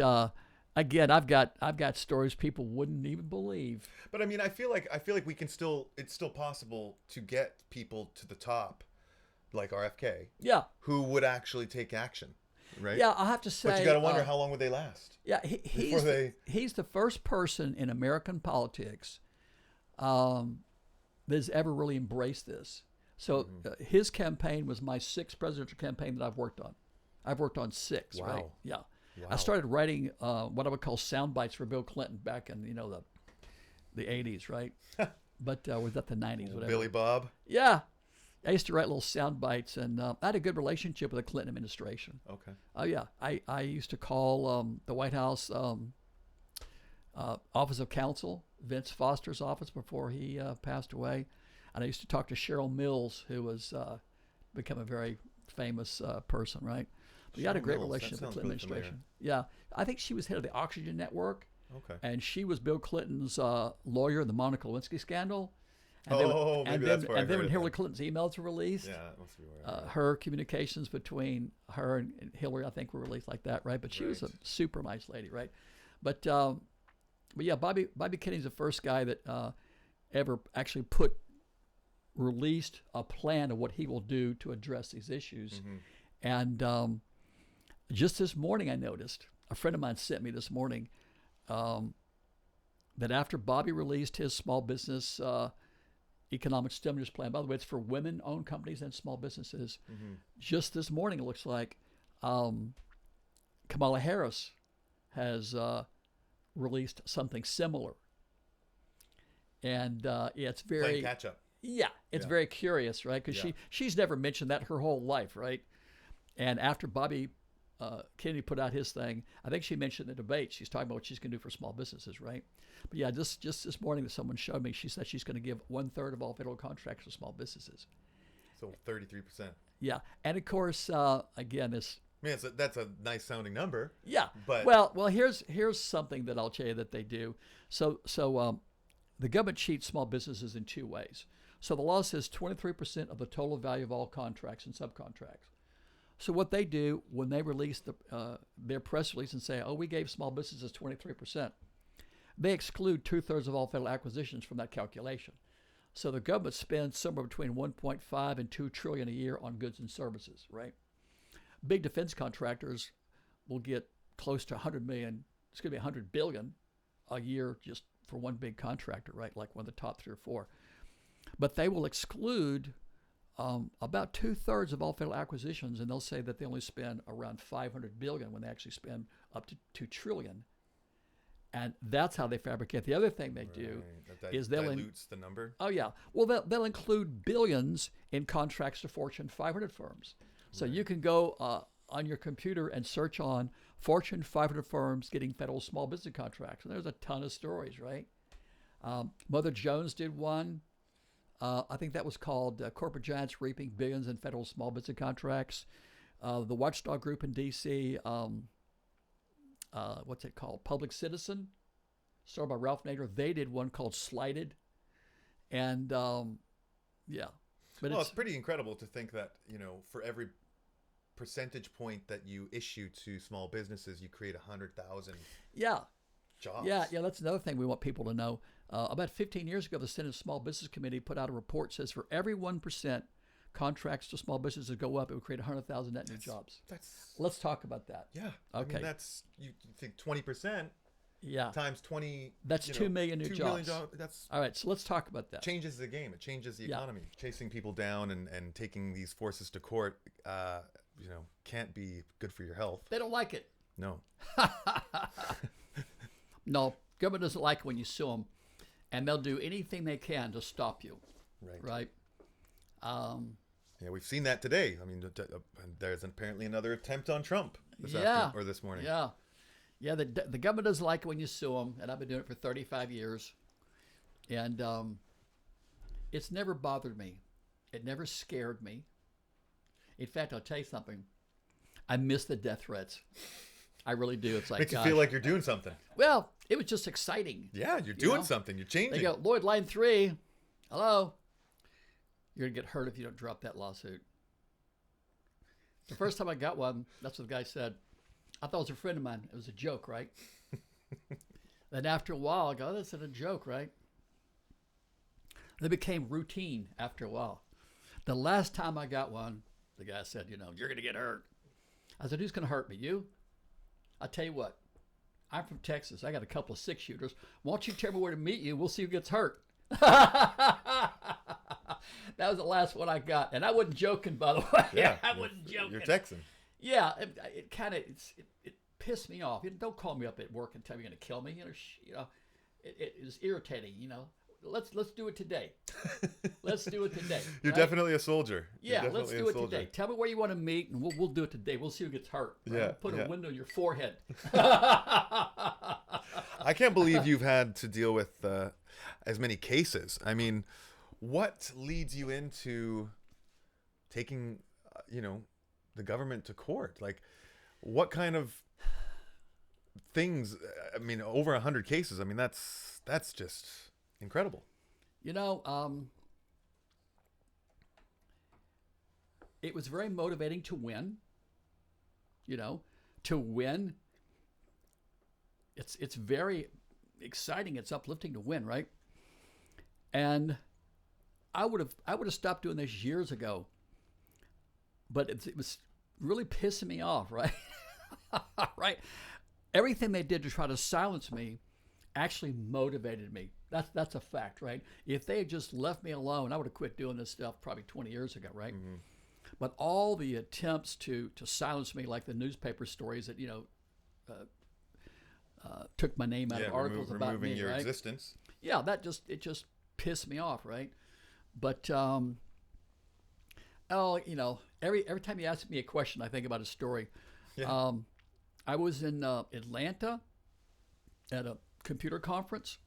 Speaker 3: again, I've got stories people wouldn't even believe.
Speaker 1: But I mean, I feel like we can still, it's still possible to get people to the top, like RFK.
Speaker 3: Yeah.
Speaker 1: Who would actually take action, right?
Speaker 3: Yeah, I'll have to say.
Speaker 1: But you got to wonder how long would they last?
Speaker 3: Yeah, he's the first person in American politics that's ever really embraced this. So his campaign was my 6th presidential campaign that I've worked on. I've worked on 6, right? Yeah. Wow. I started writing what I would call sound bites for Bill Clinton back in the 80s, right? But was that the 90s? Whatever.
Speaker 1: Billy Bob.
Speaker 3: Yeah, I used to write little sound bites, and I had a good relationship with the Clinton administration.
Speaker 1: Okay.
Speaker 3: Oh yeah, I used to call the White House Office of Counsel, Vince Foster's office, before he passed away, and I used to talk to Cheryl Mills, who was become a very famous person, right? We had a great relationship with the Clinton administration. Yeah, I think she was head of the Oxygen Network.
Speaker 1: Okay.
Speaker 3: And she was Bill Clinton's lawyer in the Monica Lewinsky scandal. And
Speaker 1: maybe that's where I heard
Speaker 3: then when
Speaker 1: it
Speaker 3: Hillary Clinton's emails were released,
Speaker 1: yeah, that must be where
Speaker 3: her communications between her and Hillary, I think, were released like that, right? But she was a super nice lady, right? But yeah, Bobby Kennedy's the first guy that ever actually put released a plan of what he will do to address these issues. And just this morning, I noticed, a friend of mine sent me this morning, that after Bobby released his small business economic stimulus plan, by the way, it's for women-owned companies and small businesses. Just this morning, it looks like Kamala Harris has released something similar. And it's very...
Speaker 1: Playing catch up.
Speaker 3: Yeah, it's very curious, right? Because she's never mentioned that her whole life, right? And after Bobby Kennedy put out his thing, I think she mentioned in the debate, she's talking about what she's going to do for small businesses, right? But yeah, just this morning that someone showed me, she said she's going to give 1/3 of all federal contracts to small businesses.
Speaker 1: So 33%.
Speaker 3: Yeah, and of course, again, this...
Speaker 1: I mean, that's a nice sounding number.
Speaker 3: Yeah,
Speaker 1: but
Speaker 3: well, here's something that I'll tell you that they do. So the government cheats small businesses in two ways. So the law says 23% of the total value of all contracts and subcontracts. So what they do when they release their press release and say, oh, we gave small businesses 23%, they exclude 2/3 of all federal acquisitions from that calculation. So the government spends somewhere between 1.5 and 2 trillion a year on goods and services, right? Big defense contractors will get close to 100 million. It's going to be 100 billion a year just for one big contractor, right? Like one of the top 3 or 4. But they will exclude about 2/3 of all federal acquisitions, and they'll say that they only spend around 500 billion when they actually spend up to 2 trillion. And that's how they fabricate. The other thing they do is they'll
Speaker 1: dilutes the number.
Speaker 3: Oh yeah, well they'll include billions in contracts to Fortune 500 firms. So you can go on your computer and search on Fortune 500 firms getting federal small business contracts, and there's a ton of stories, right? Mother Jones did one. I think that was called Corporate Giants Reaping Billions in Federal Small Business Contracts. The Watchdog Group in D.C., what's it called? Public Citizen, started by Ralph Nader. They did one called Slighted. And, yeah. But
Speaker 1: Well, it's pretty incredible to think that, for every percentage point that you issue to small businesses, you create 100,000 jobs.
Speaker 3: Yeah, that's another thing we want people to know. About 15 years ago, the Senate Small Business Committee put out a report that says for every 1% contracts to small businesses go up, it would create 100,000 net new jobs. Let's talk about that.
Speaker 1: Yeah.
Speaker 3: Okay.
Speaker 1: I mean, that's, you think 20% times 20.
Speaker 3: That's 2 million new
Speaker 1: 2
Speaker 3: jobs.
Speaker 1: million jobs. That's
Speaker 3: all right, so let's talk about that.
Speaker 1: Changes the game. It changes the economy. Chasing people down and taking these forces to court, can't be good for your health.
Speaker 3: They don't like it.
Speaker 1: No.
Speaker 3: No, government doesn't like it when you sue them, and they'll do anything they can to stop you. Right.
Speaker 1: Yeah, we've seen that today. I mean, there's apparently another attempt on Trump this morning.
Speaker 3: Yeah. The government doesn't like it when you sue them, and I've been doing it for 35 years, and it's never bothered me. It never scared me. In fact, I'll tell you something. I miss the death threats. I really do. It's like,
Speaker 1: makes you feel like you're doing something.
Speaker 3: Well, it was just exciting.
Speaker 1: Yeah, you're doing something. You're changing.
Speaker 3: They go, Lloyd, line 3. Hello. You're going to get hurt if you don't drop that lawsuit. The first time I got one, that's what the guy said. I thought it was a friend of mine. It was a joke, right? Then after a while, I go, that's a joke, right? They became routine after a while. The last time I got one, the guy said, you're going to get hurt. I said, who's going to hurt me? You? I'll tell you what. I'm from Texas. I got a couple of 6-shooters. Why don't you tell me where to meet you? We'll see who gets hurt. That was the last one I got. And I wasn't joking, by the way.
Speaker 1: Yeah,
Speaker 3: I wasn't joking.
Speaker 1: You're Texan.
Speaker 3: Yeah, it kind of it pissed me off. Don't call me up at work and tell me you're going to kill me. It is irritating. Let's do it today. Let's do it today.
Speaker 1: You're definitely a soldier.
Speaker 3: Yeah, let's do it today. Tell me where you want to meet, and we'll do it today. We'll see who gets hurt. Right?
Speaker 1: Yeah,
Speaker 3: Put a window in your forehead.
Speaker 1: I can't believe you've had to deal with as many cases. I mean, what leads you into taking, the government to court? Like, what kind of things? I mean, over 100 cases. I mean, that's just incredible.
Speaker 3: It was very motivating to win. To win. It's very exciting. It's uplifting to win, right? And I would have stopped doing this years ago, but it was really pissing me off, right? Right? Everything they did to try to silence me actually motivated me. That's a fact, right? If they had just left me alone, I would have quit doing this stuff probably 20 years ago, right? Mm-hmm. But all the attempts to silence me, like the newspaper stories that took my name out of articles about
Speaker 1: removing
Speaker 3: me,
Speaker 1: your
Speaker 3: right?
Speaker 1: existence.
Speaker 3: Yeah, it just pissed me off, right? But every time you ask me a question, I think about a story. Yeah. I was in Atlanta at a computer conference,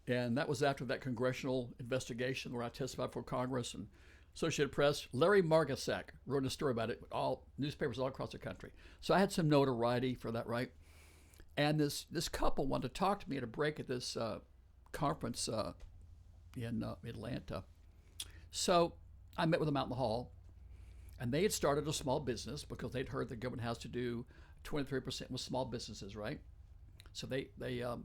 Speaker 3: and that was after that congressional investigation where I testified for Congress and Associated Press. Larry Margasak wrote a story about it, all newspapers all across the country. So I had some notoriety for that, right? And this couple wanted to talk to me at a break at this conference in Atlanta. So I met with them out in the hall, and they had started a small business because they'd heard the government has to do 23% with small businesses, right? So they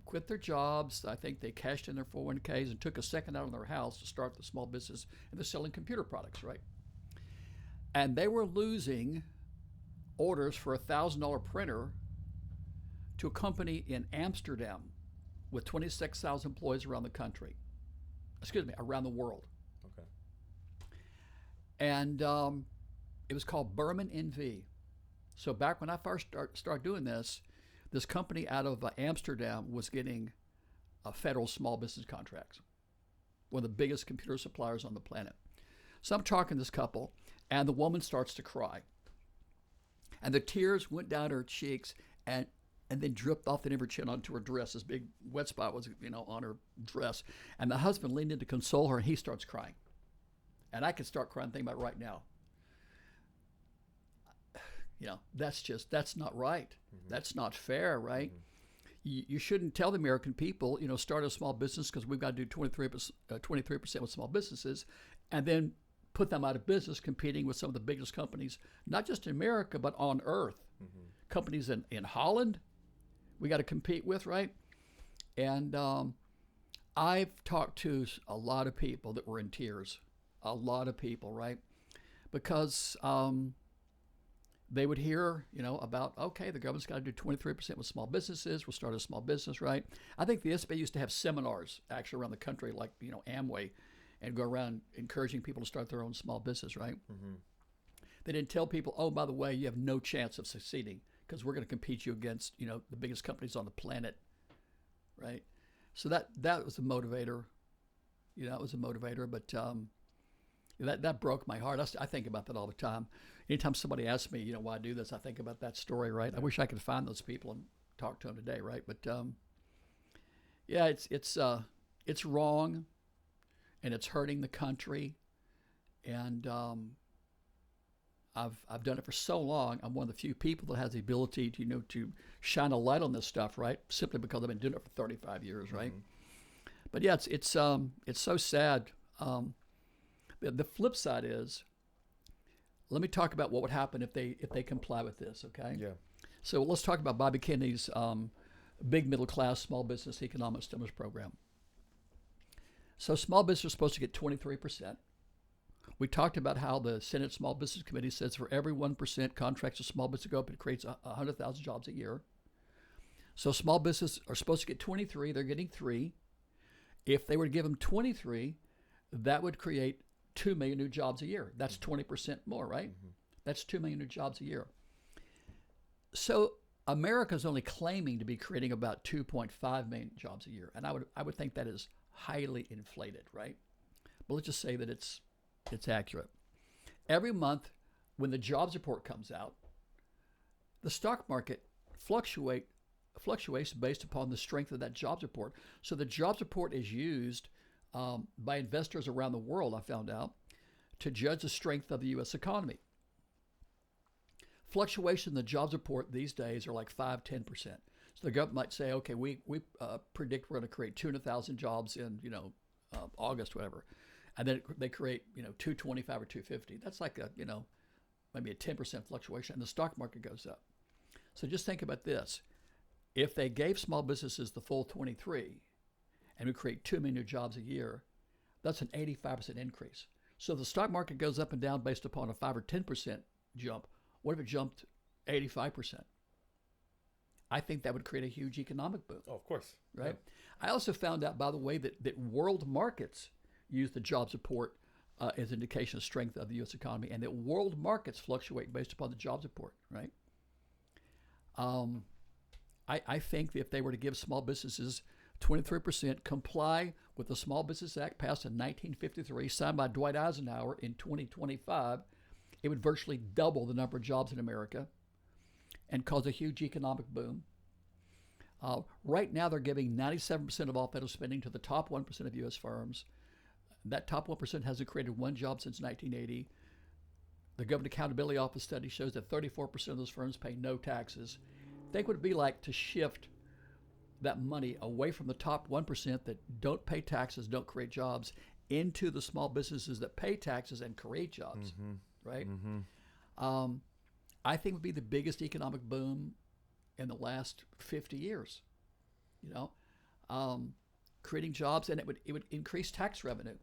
Speaker 3: quit their jobs. I think they cashed in their 401ks and took a second out on their house to start the small business, and they're selling computer products, right? And they were losing orders for a $1,000 printer to a company in Amsterdam with 26,000 employees around the country. Around the world.
Speaker 1: Okay.
Speaker 3: And it was called Berman NV. So back when I first started doing this company out of Amsterdam was getting federal small business contracts, one of the biggest computer suppliers on the planet. So I'm talking to this couple, and the woman starts to cry. And the tears went down her cheeks and then dripped off the end of her chin onto her dress. This big wet spot was, on her dress. And the husband leaned in to console her, and he starts crying. And I could start crying thinking about it right now. That's not right. Mm-hmm. That's not fair, right? Mm-hmm. You shouldn't tell the American people, start a small business because we've got to do 23% with small businesses, and then put them out of business competing with some of the biggest companies, not just in America, but on earth. Mm-hmm. Companies in Holland, we got to compete with, right? And I've talked to a lot of people that were in tears, a lot of people, right? Because they would hear, about, okay, the government's got to do 23% with small businesses. We'll start a small business, right? I think the SBA used to have seminars actually around the country, like, Amway, and go around encouraging people to start their own small business, right? Mm-hmm. They didn't tell people, oh, by the way, you have no chance of succeeding because we're going to compete you against, the biggest companies on the planet, right? So that was a motivator. It was a motivator, but that broke my heart. I think about that all the time. Anytime somebody asks me, why I do this, I think about that story, right? I wish I could find those people and talk to them today, right? But it's wrong, and it's hurting the country, and I've done it for so long. I'm one of the few people that has the ability to to shine a light on this stuff, right? Simply because I've been doing it for 35 years, right? Mm-hmm. But yeah, it's so sad. The flip side is, let me talk about what would happen if they comply with this, okay? Yeah. So let's talk about Bobby Kennedy's big middle class small business economic stimulus program. So small business is supposed to get 23%. We talked about how the Senate Small Business Committee says for every 1% contracts a small business go up, it creates 100,000 jobs a year. So small businesses are supposed to get 23, they're getting 3. If they were to give them 23, that would create 2 million new jobs a year. That's 20% more, right? Mm-hmm. That's 2 million new jobs a year. So America's only claiming to be creating about 2.5 million jobs a year. And I would think that is highly inflated, right? But let's just say that it's accurate. Every month when the jobs report comes out, the stock market fluctuates based upon the strength of that jobs report. So the jobs report is used by investors around the world, I found out, to judge the strength of the U.S. economy. Fluctuation in the jobs report these days are like 5-10%. So the government might say, okay, we predict we're going to create 200,000 jobs in August, whatever, and then they create 225 or 250. That's like maybe a 10% fluctuation, and the stock market goes up. So just think about this: if they gave small businesses the full 23, and we create 2 million new jobs a year, That's an 85% increase. So the stock market goes up and down based upon a 5 or 10% jump. What if it jumped 85%? I think that would create a huge economic boom.
Speaker 1: Oh, of course.
Speaker 3: Right? Yeah. I also found out, by the way, that world markets use the jobs report as an indication of strength of the U.S. economy, and that world markets fluctuate based upon the jobs report, right? I think that if they were to give small businesses 23%, comply with the Small Business Act passed in 1953, signed by Dwight Eisenhower in 2025, it would virtually double the number of jobs in America and cause a huge economic boom. Right now, they're giving 97% of all federal spending to the top 1% of U.S. firms. That top 1% hasn't created one job since 1980. The Government Accountability Office study shows that 34% of those firms pay no taxes. Think what it'd be like to shift that money away from the top 1% that don't pay taxes, don't create jobs, into the small businesses that pay taxes and create jobs, right? I think it would be the biggest economic boom in the last 50 years, creating jobs, and it would increase tax revenue.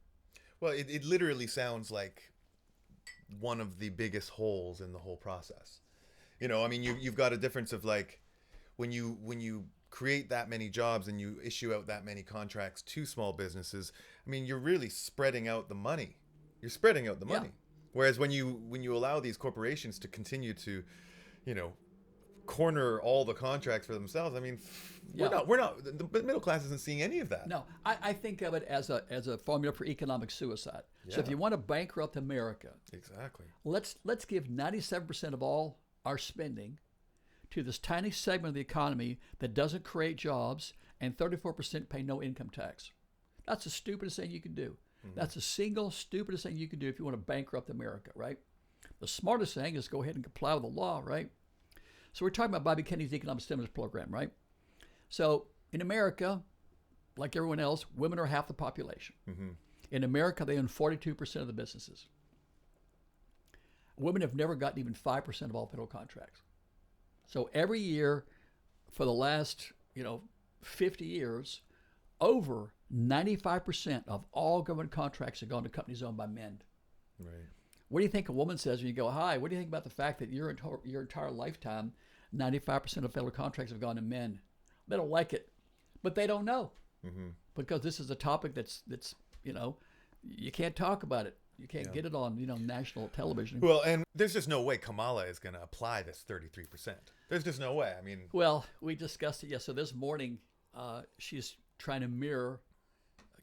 Speaker 1: Well, it literally sounds like one of the biggest holes in the whole process. I mean, you've got a difference of like when you create that many jobs and you issue out that many contracts to small businesses, I mean, you're really spreading out the money. You're spreading out the money. Yeah. Whereas when you allow these corporations to continue to, corner all the contracts for themselves, I mean, we're not the middle class isn't seeing any of that.
Speaker 3: No, I think of it as a formula for economic suicide. Yeah. So if you want to bankrupt America,
Speaker 1: exactly,
Speaker 3: let's give 97% of all our spending to this tiny segment of the economy that doesn't create jobs, and 34% pay no income tax. That's the stupidest thing you can do. That's the single stupidest thing you can do if you want to bankrupt America, right? The smartest thing is go ahead and comply with the law, right? So we're talking about Bobby Kennedy's economic stimulus program, right? So in America, like everyone else, women are half the population. In America, they own 42% of the businesses. Women have never gotten even 5% of all federal contracts. So every year for the last, 50 years, over 95% of all government contracts have gone to companies owned by men.
Speaker 1: Right.
Speaker 3: What do you think a woman says when you go, hi, what do you think about the fact that your entire lifetime, 95% of federal contracts have gone to men? They don't like it, but they don't know. Because this is a topic that's you can't talk about it. You can't get it on, national television.
Speaker 1: Well, and there's just no way Kamala is going to apply this 33%. There's just no way. I mean,
Speaker 3: well, we discussed it. Yeah. So this morning, she's trying to mirror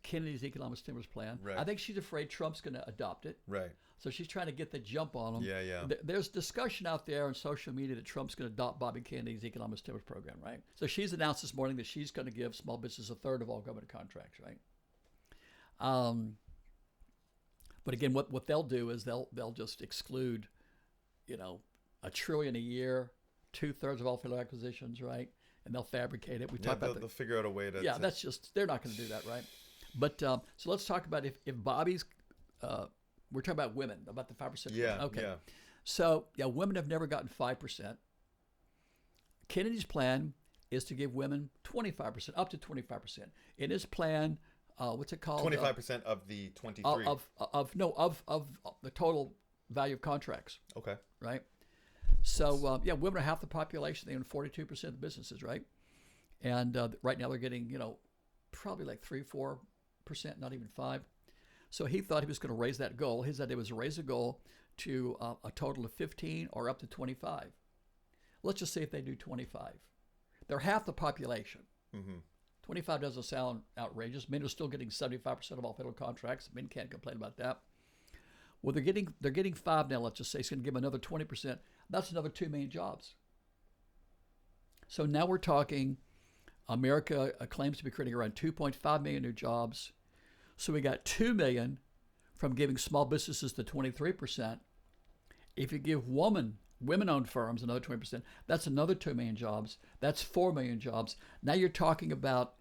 Speaker 3: Kennedy's economic stimulus plan.
Speaker 1: Right.
Speaker 3: I think she's afraid Trump's going to adopt it.
Speaker 1: Right.
Speaker 3: So she's trying to get the jump on him.
Speaker 1: Yeah.
Speaker 3: There's discussion out there on social media that Trump's going to adopt Bobby Kennedy's economic stimulus program, right? So she's announced this morning that she's going to give small business a third of all government contracts, right? But again, what they'll do is they'll just exclude, $1 trillion a year, 2/3 of all federal acquisitions, right? And they'll fabricate it.
Speaker 1: They'll figure out a way to.
Speaker 3: Yeah, that's just they're not going to do that, right? But so let's talk about if Bobby's. We're talking about women, about the 5%.
Speaker 1: Yeah.
Speaker 3: Okay.
Speaker 1: Yeah.
Speaker 3: So women have never gotten 5%. Kennedy's plan is to give women 25%, up to 25%. In his plan, what's it called?
Speaker 1: 25% of the 23.
Speaker 3: Of the total value of contracts.
Speaker 1: Okay.
Speaker 3: Right. So women are half the population. They own 42% of the businesses, right? And right now they're getting probably like 3-4%, not even 5%. So he thought he was going to raise that goal. His idea was to raise the goal to a total of 15 or up to 25. Let's just say if they do 25, they're half the population. 25 doesn't sound outrageous. Men are still getting 75% of all federal contracts. Men can't complain about that. Well, they're getting 5 now. Let's just say it's going to give them another 20%. That's another 2 million jobs. So now we're talking. America claims to be creating around 2.5 million new jobs. So we got 2 million from giving small businesses the 23%. If you give women-owned firms another 20%, that's another 2 million jobs. That's 4 million jobs. Now you're talking about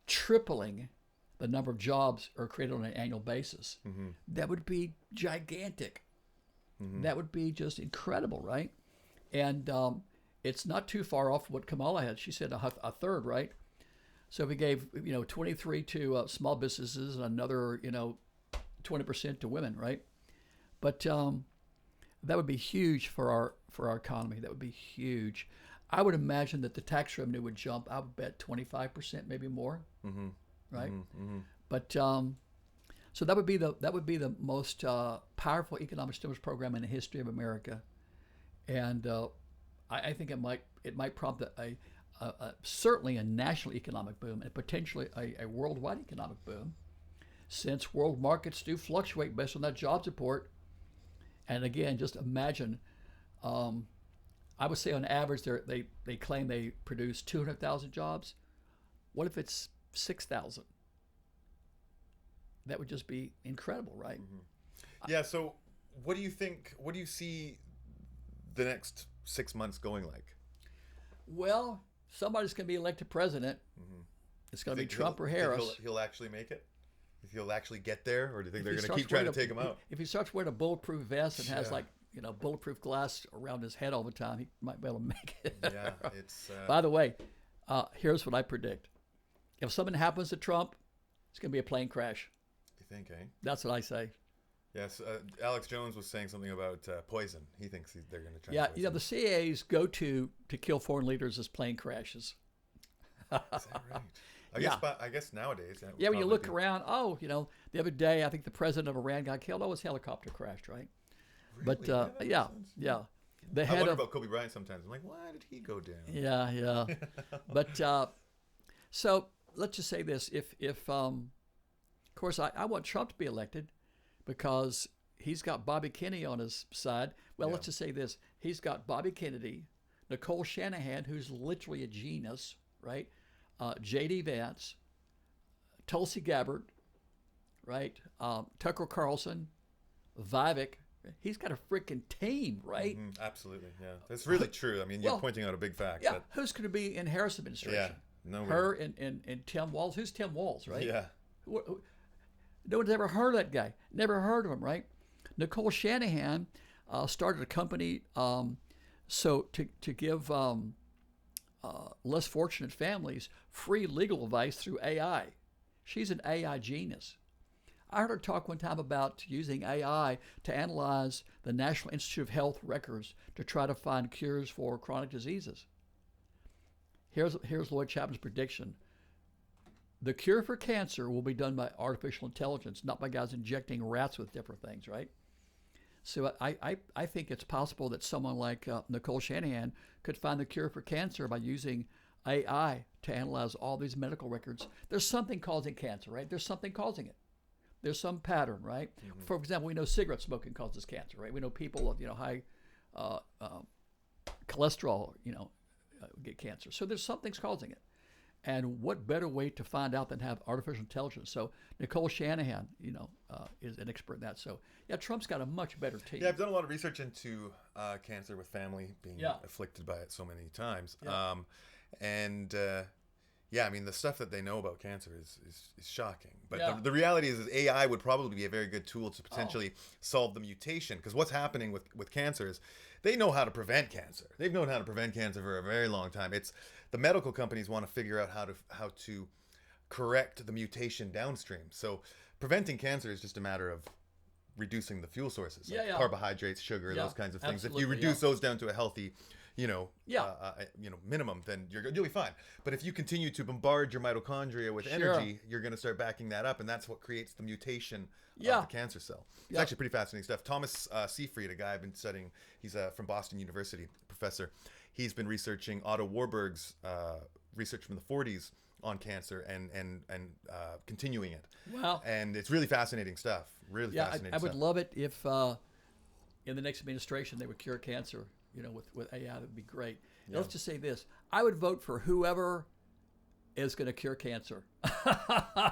Speaker 3: tripling the number of jobs are created on an annual basis. That would be gigantic. That would be just incredible, right? And it's not too far off what Kamala had. She said a third, right? So if we gave 23 to small businesses and another 20% to women, right? But that would be huge for our economy. That would be huge. I would imagine that the tax revenue would jump. I would bet 25%, maybe more. Mm-hmm. Right. Mm-hmm. But so that would be the most powerful economic stimulus program in the history of America, and I think it might prompt certainly a national economic boom and potentially a worldwide economic boom, since world markets do fluctuate based on that jobs report. And again, just imagine. I would say on average, they claim they produce 200,000 jobs. What if it's 6,000? That would just be incredible, right?
Speaker 1: Mm-hmm. Yeah. So, what do you think? What do you see the next 6 months going like?
Speaker 3: Well, somebody's going to be elected president. Mm-hmm. It's going to be Trump or Harris.
Speaker 1: He'll actually make it? If he'll actually get there, or do you think they're going to keep trying to take him out?
Speaker 3: If he starts wearing a bulletproof vest and has bulletproof glass around his head all the time, he might be able to make it.
Speaker 1: Yeah, it's.
Speaker 3: By the way, here's what I predict: if something happens to Trump, it's going to be a plane crash.
Speaker 1: You think, eh?
Speaker 3: That's what I say.
Speaker 1: Yes, Alex Jones was saying something about poison. He thinks they're going to try.
Speaker 3: Yeah, the CIA's go-to to kill foreign leaders is plane crashes.
Speaker 1: Is that right? I guess nowadays.
Speaker 3: Yeah, when you look around, the other day I think the president of Iran got killed. Oh, his helicopter crashed, right?
Speaker 1: Really?
Speaker 3: But yeah. The
Speaker 1: I
Speaker 3: head
Speaker 1: wonder
Speaker 3: of
Speaker 1: about Kobe Bryant sometimes. I'm like, why did he go down?
Speaker 3: Yeah. But so let's just say this: if of course I want Trump to be elected because he's got Bobby Kennedy on his side. Well, let's just say this: he's got Bobby Kennedy, Nicole Shanahan, who's literally a genius, right? J.D. Vance, Tulsi Gabbard, right? Tucker Carlson, Vivek. He's got a freaking team, right?
Speaker 1: Mm-hmm. Absolutely, yeah. That's really true. I mean, you're pointing out a big fact.
Speaker 3: Yeah, who's going to be in Harris' administration?
Speaker 1: Yeah, no.
Speaker 3: Her and Tim Walz. Who's Tim Walz, right?
Speaker 1: Yeah.
Speaker 3: No one's ever heard of that guy. Never heard of him, right? Nicole Shanahan started a company so to give less fortunate families free legal advice through AI. She's an AI genius. I heard her talk one time about using AI to analyze the National Institute of Health records to try to find cures for chronic diseases. Here's Lloyd Chapman's prediction. The cure for cancer will be done by artificial intelligence, not by guys injecting rats with different things, right? So I think it's possible that someone like Nicole Shanahan could find the cure for cancer by using AI to analyze all these medical records. There's something causing cancer, right? There's something causing it. There's some pattern, right? Mm-hmm. For example, we know cigarette smoking causes cancer, right? We know people of high cholesterol, get cancer. So there's something's causing it. And what better way to find out than have artificial intelligence? So Nicole Shanahan, is an expert in that. So yeah, Trump's got a much better team.
Speaker 1: Yeah, I've done a lot of research into cancer with family being afflicted by it so many times. Yeah. I mean, the stuff that they know about cancer is shocking. But the reality is AI would probably be a very good tool to potentially solve the mutation. Because what's happening with cancer is they know how to prevent cancer. They've known how to prevent cancer for a very long time. It's the medical companies want to figure out how to correct the mutation downstream. So preventing cancer is just a matter of reducing the fuel sources, like carbohydrates, sugar, those kinds of things. If you reduce those down to a healthy minimum, then you'll be fine. But if you continue to bombard your mitochondria with energy, you're going to start backing that up, and that's what creates the mutation of the cancer cell. It's actually pretty fascinating stuff. Thomas Seyfried, a guy I've been studying, he's from Boston University, professor. He's been researching Otto Warburg's research from the 40s on cancer and continuing it.
Speaker 3: Wow.
Speaker 1: And it's really fascinating stuff. Really fascinating stuff.
Speaker 3: I would love it if in the next administration they would cure cancer. With AI, that would be great. Yeah. Let's just say this. I would vote for whoever is going to cure cancer,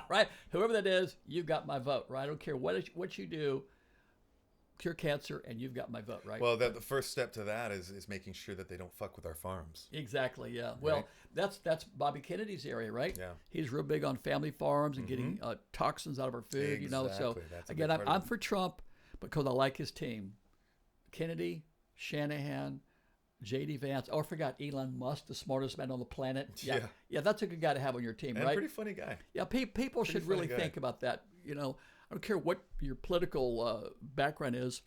Speaker 3: right? Whoever that is, you've got my vote, right? I don't care what you do, cure cancer, and you've got my vote, right?
Speaker 1: Well, the first step to that is making sure that they don't fuck with our farms.
Speaker 3: Exactly, yeah. Well, that's Bobby Kennedy's area, right?
Speaker 1: Yeah.
Speaker 3: He's real big on family farms and getting toxins out of our food, So, again, I'm for Trump because I like his team. Kennedy, Shanahan, J.D. Vance. Oh, I forgot Elon Musk, the smartest man on the planet. Yeah, that's a good guy to have on your team,
Speaker 1: and
Speaker 3: right?
Speaker 1: Pretty funny guy.
Speaker 3: Yeah, people should really think about that. I don't care what your political background is,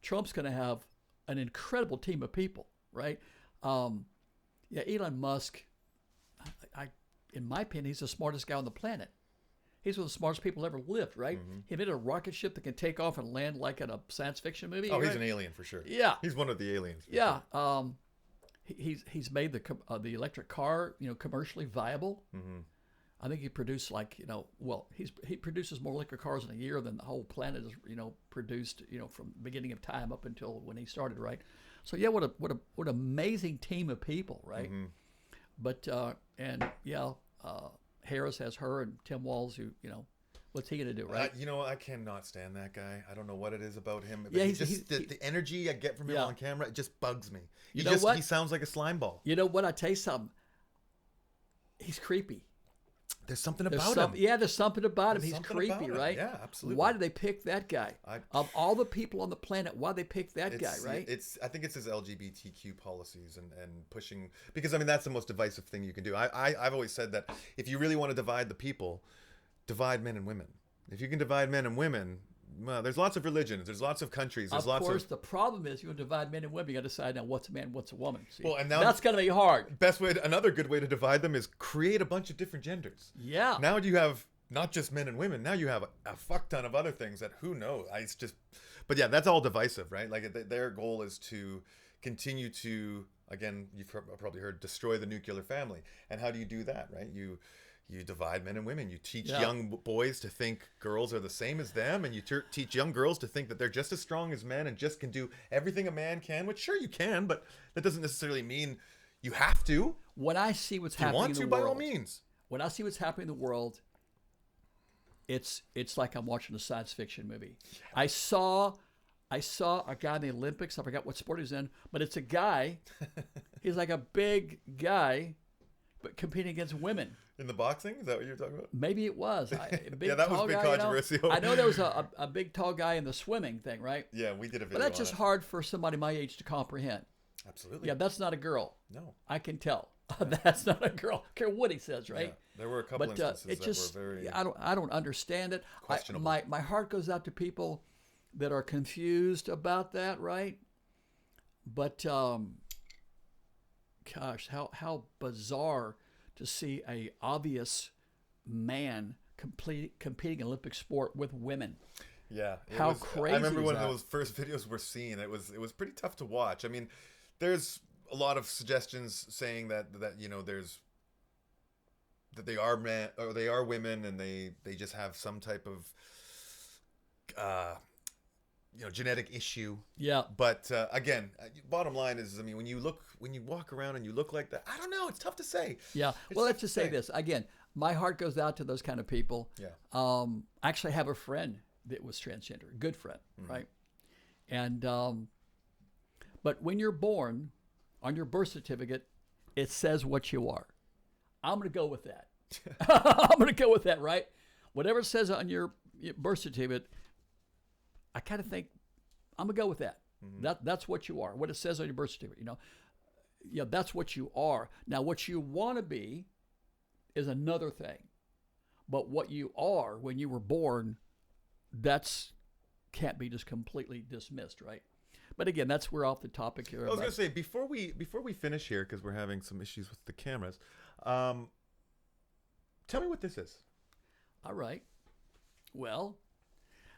Speaker 3: Trump's going to have an incredible team of people, right? Yeah, Elon Musk, in my opinion, he's the smartest guy on the planet. He's one of the smartest people ever lived, right? He invented a rocket ship that can take off and land like in a science fiction movie.
Speaker 1: Oh,
Speaker 3: right?
Speaker 1: he's an alien for sure.
Speaker 3: Yeah.
Speaker 1: He's one of the aliens.
Speaker 3: Yeah. Sure. He's made the electric car, commercially viable. I think he produced he produces more electric cars in a year than the whole planet has, produced, from the beginning of time up until when he started, right? So yeah, what an amazing team of people, right? But Harris has her and Tim Walz, who, what's he gonna do, right?
Speaker 1: I cannot stand that guy. I don't know what it is about him. But
Speaker 3: Yeah,
Speaker 1: the energy I get from him on camera, it just bugs me.
Speaker 3: You know what?
Speaker 1: He sounds like a slime ball.
Speaker 3: You know what? I tell you something. He's creepy.
Speaker 1: There's something about him.
Speaker 3: Yeah, there's something about him.
Speaker 1: There's
Speaker 3: He's
Speaker 1: something
Speaker 3: creepy,
Speaker 1: about him.
Speaker 3: right?
Speaker 1: Yeah, absolutely.
Speaker 3: Why did they pick that guy? Of all the people on the planet, why did they pick that guy, right?
Speaker 1: I think it's his LGBTQ policies and pushing, because that's the most divisive thing you can do. I've always said that if you really want to divide the people, divide men and women. If you can divide men and women, well, there's lots of religions, there's lots of countries, there's
Speaker 3: of course, the problem is you divide men and women. You got to decide now what's a man, what's a woman. See?
Speaker 1: Well, and now
Speaker 3: that's going to be hard.
Speaker 1: Another good way to divide them is create a bunch of different genders.
Speaker 3: Yeah.
Speaker 1: Now you have not just men and women. Now you have a fuck ton of other things that who knows. But yeah, that's all divisive, right? Like their goal is to continue to, again, you've probably heard, destroy the nuclear family. And how do you do that, right? You divide men and women. You teach young boys to think girls are the same as them, and you teach young girls to think that they're just as strong as men and just can do everything a man can, which sure you can, but that doesn't necessarily mean you have to.
Speaker 3: When I see what's happening in the world,
Speaker 1: by all means.
Speaker 3: When I see what's happening in the world, it's like I'm watching a science fiction movie. I saw a guy in the Olympics. I forgot what sport he's in, but it's a guy. He's like a big guy, but competing against women.
Speaker 1: In the boxing? Is that what you're talking about?
Speaker 3: Maybe it was.
Speaker 1: Yeah, that was big controversy.
Speaker 3: I know there was a big tall guy in the swimming thing, right?
Speaker 1: Yeah, we did a video.
Speaker 3: But that's just hard for somebody my age to comprehend.
Speaker 1: Absolutely.
Speaker 3: Yeah, that's not a girl.
Speaker 1: No.
Speaker 3: I can tell. That's not a girl. I don't care what he says, right?
Speaker 1: Yeah, there were a couple instances that were very
Speaker 3: I don't understand it.
Speaker 1: questionable.
Speaker 3: My heart goes out to people that are confused about that, right? But gosh, how bizarre to see a obvious man competing in Olympic sport with women.
Speaker 1: Yeah.
Speaker 3: How crazy!
Speaker 1: I remember when
Speaker 3: that?
Speaker 1: those first videos were seen. It was pretty tough to watch. I mean, there's a lot of suggestions saying that there's that they are men or they are women, and they just have some type of genetic issue.
Speaker 3: Yeah.
Speaker 1: But again, bottom line is, I mean, when you walk around and you look like that, I don't know. It's tough to say.
Speaker 3: Yeah. Well, let's just say this again. My heart goes out to those kind of people.
Speaker 1: Yeah.
Speaker 3: I actually have a friend that was transgender, a good friend, right? And but when you're born, on your birth certificate, it says what you are. I'm going to go with that. I'm going to go with that, right? Whatever it says on your birth certificate, I kind of think I'm going to go with that. That's what you are. What it says on your birth certificate, that's what you are. Now, what you want to be is another thing. But what you are when you were born, that's can't be just completely dismissed, right? But again, we're off the topic here.
Speaker 1: I was going to say, before we finish here, because we're having some issues with the cameras, tell me what this is.
Speaker 3: All right. Well,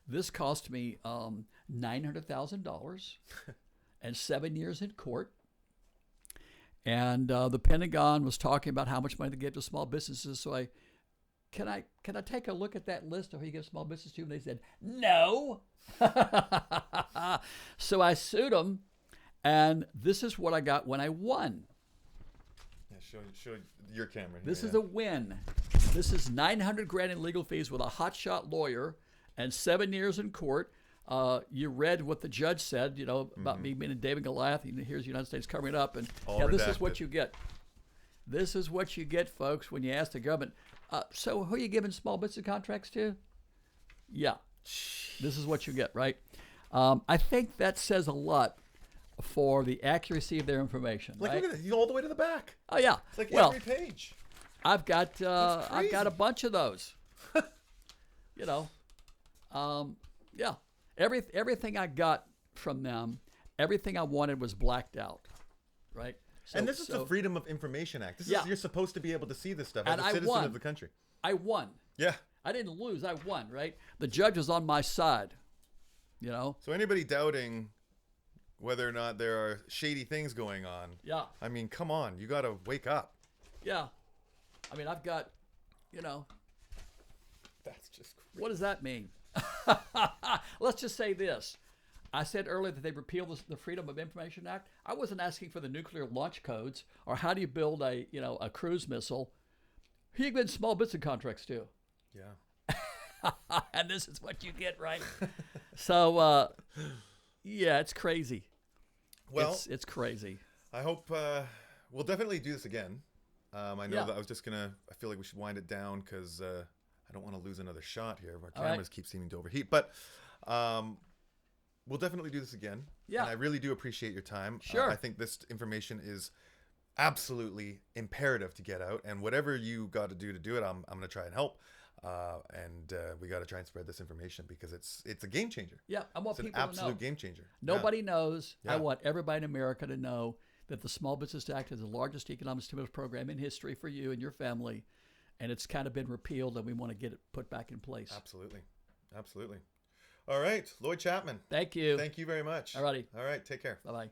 Speaker 3: this cost me $900,000 and 7 years in court. And the Pentagon was talking about how much money to give to small businesses. So can I take a look at that list of who you give small business to? And they said, no. So I sued them, and this is what I got when I won.
Speaker 1: Yeah, show your camera here.
Speaker 3: This is a win. This is $900,000 in legal fees with a hotshot lawyer and 7 years in court. You read what the judge said, about me being a David Goliath. Here's the United States covering it up, and this is what you get. This is what you get, folks, when you ask the government. So who are you giving small business contracts to? Yeah, this is what you get, right? I think that says a lot for the accuracy of their information.
Speaker 1: Like,
Speaker 3: right?
Speaker 1: look at it, all the way to the back.
Speaker 3: Oh yeah,
Speaker 1: It's like
Speaker 3: well,
Speaker 1: every page.
Speaker 3: I've got a bunch of those. Yeah, everything I got from them, everything I wanted was blacked out, right? So,
Speaker 1: And this is the Freedom of Information Act. This
Speaker 3: Yeah.
Speaker 1: is, you're supposed to be able to see this stuff as
Speaker 3: And
Speaker 1: a
Speaker 3: I
Speaker 1: citizen
Speaker 3: won.
Speaker 1: of the country.
Speaker 3: I won.
Speaker 1: Yeah.
Speaker 3: I didn't lose. I won, right? The judge was on my side, you know?
Speaker 1: So anybody doubting whether or not there are shady things going on,
Speaker 3: Yeah.
Speaker 1: I mean, come on, you got to wake up.
Speaker 3: Yeah. I mean, I've got, you know,
Speaker 1: That's just crazy.
Speaker 3: what does that mean? Let's just say this. I said earlier that they repealed the Freedom of Information Act. I wasn't asking for the nuclear launch codes or how do you build a cruise missile. Who you give small business contracts to?
Speaker 1: Yeah.
Speaker 3: And this is what you get, right? So, yeah, it's crazy.
Speaker 1: Well,
Speaker 3: It's crazy.
Speaker 1: I hope we'll definitely do this again. I know
Speaker 3: Yeah.
Speaker 1: that I feel like we should wind it down because I don't want to lose another shot here. Our
Speaker 3: All right.
Speaker 1: cameras keep seeming to overheat. But we'll definitely do this again.
Speaker 3: Yeah.
Speaker 1: And I really do appreciate your time.
Speaker 3: Sure.
Speaker 1: I think this information is absolutely imperative to get out. And whatever you got to do it, I'm going to try and help. And we got to try and spread this information because it's a game changer.
Speaker 3: Yeah, I want
Speaker 1: It's an
Speaker 3: people to know.
Speaker 1: absolute game changer.
Speaker 3: Nobody knows. I
Speaker 1: Yeah.
Speaker 3: want everybody in America to know that the Small Business Act is the largest economic stimulus program in history for you and your family, and it's kind of been repealed, and we want to get it put back in place.
Speaker 1: Absolutely. Absolutely. All right. Lloyd Chapman.
Speaker 3: Thank you.
Speaker 1: Thank you very much.
Speaker 3: All righty.
Speaker 1: All right. Take care.
Speaker 3: Bye-bye.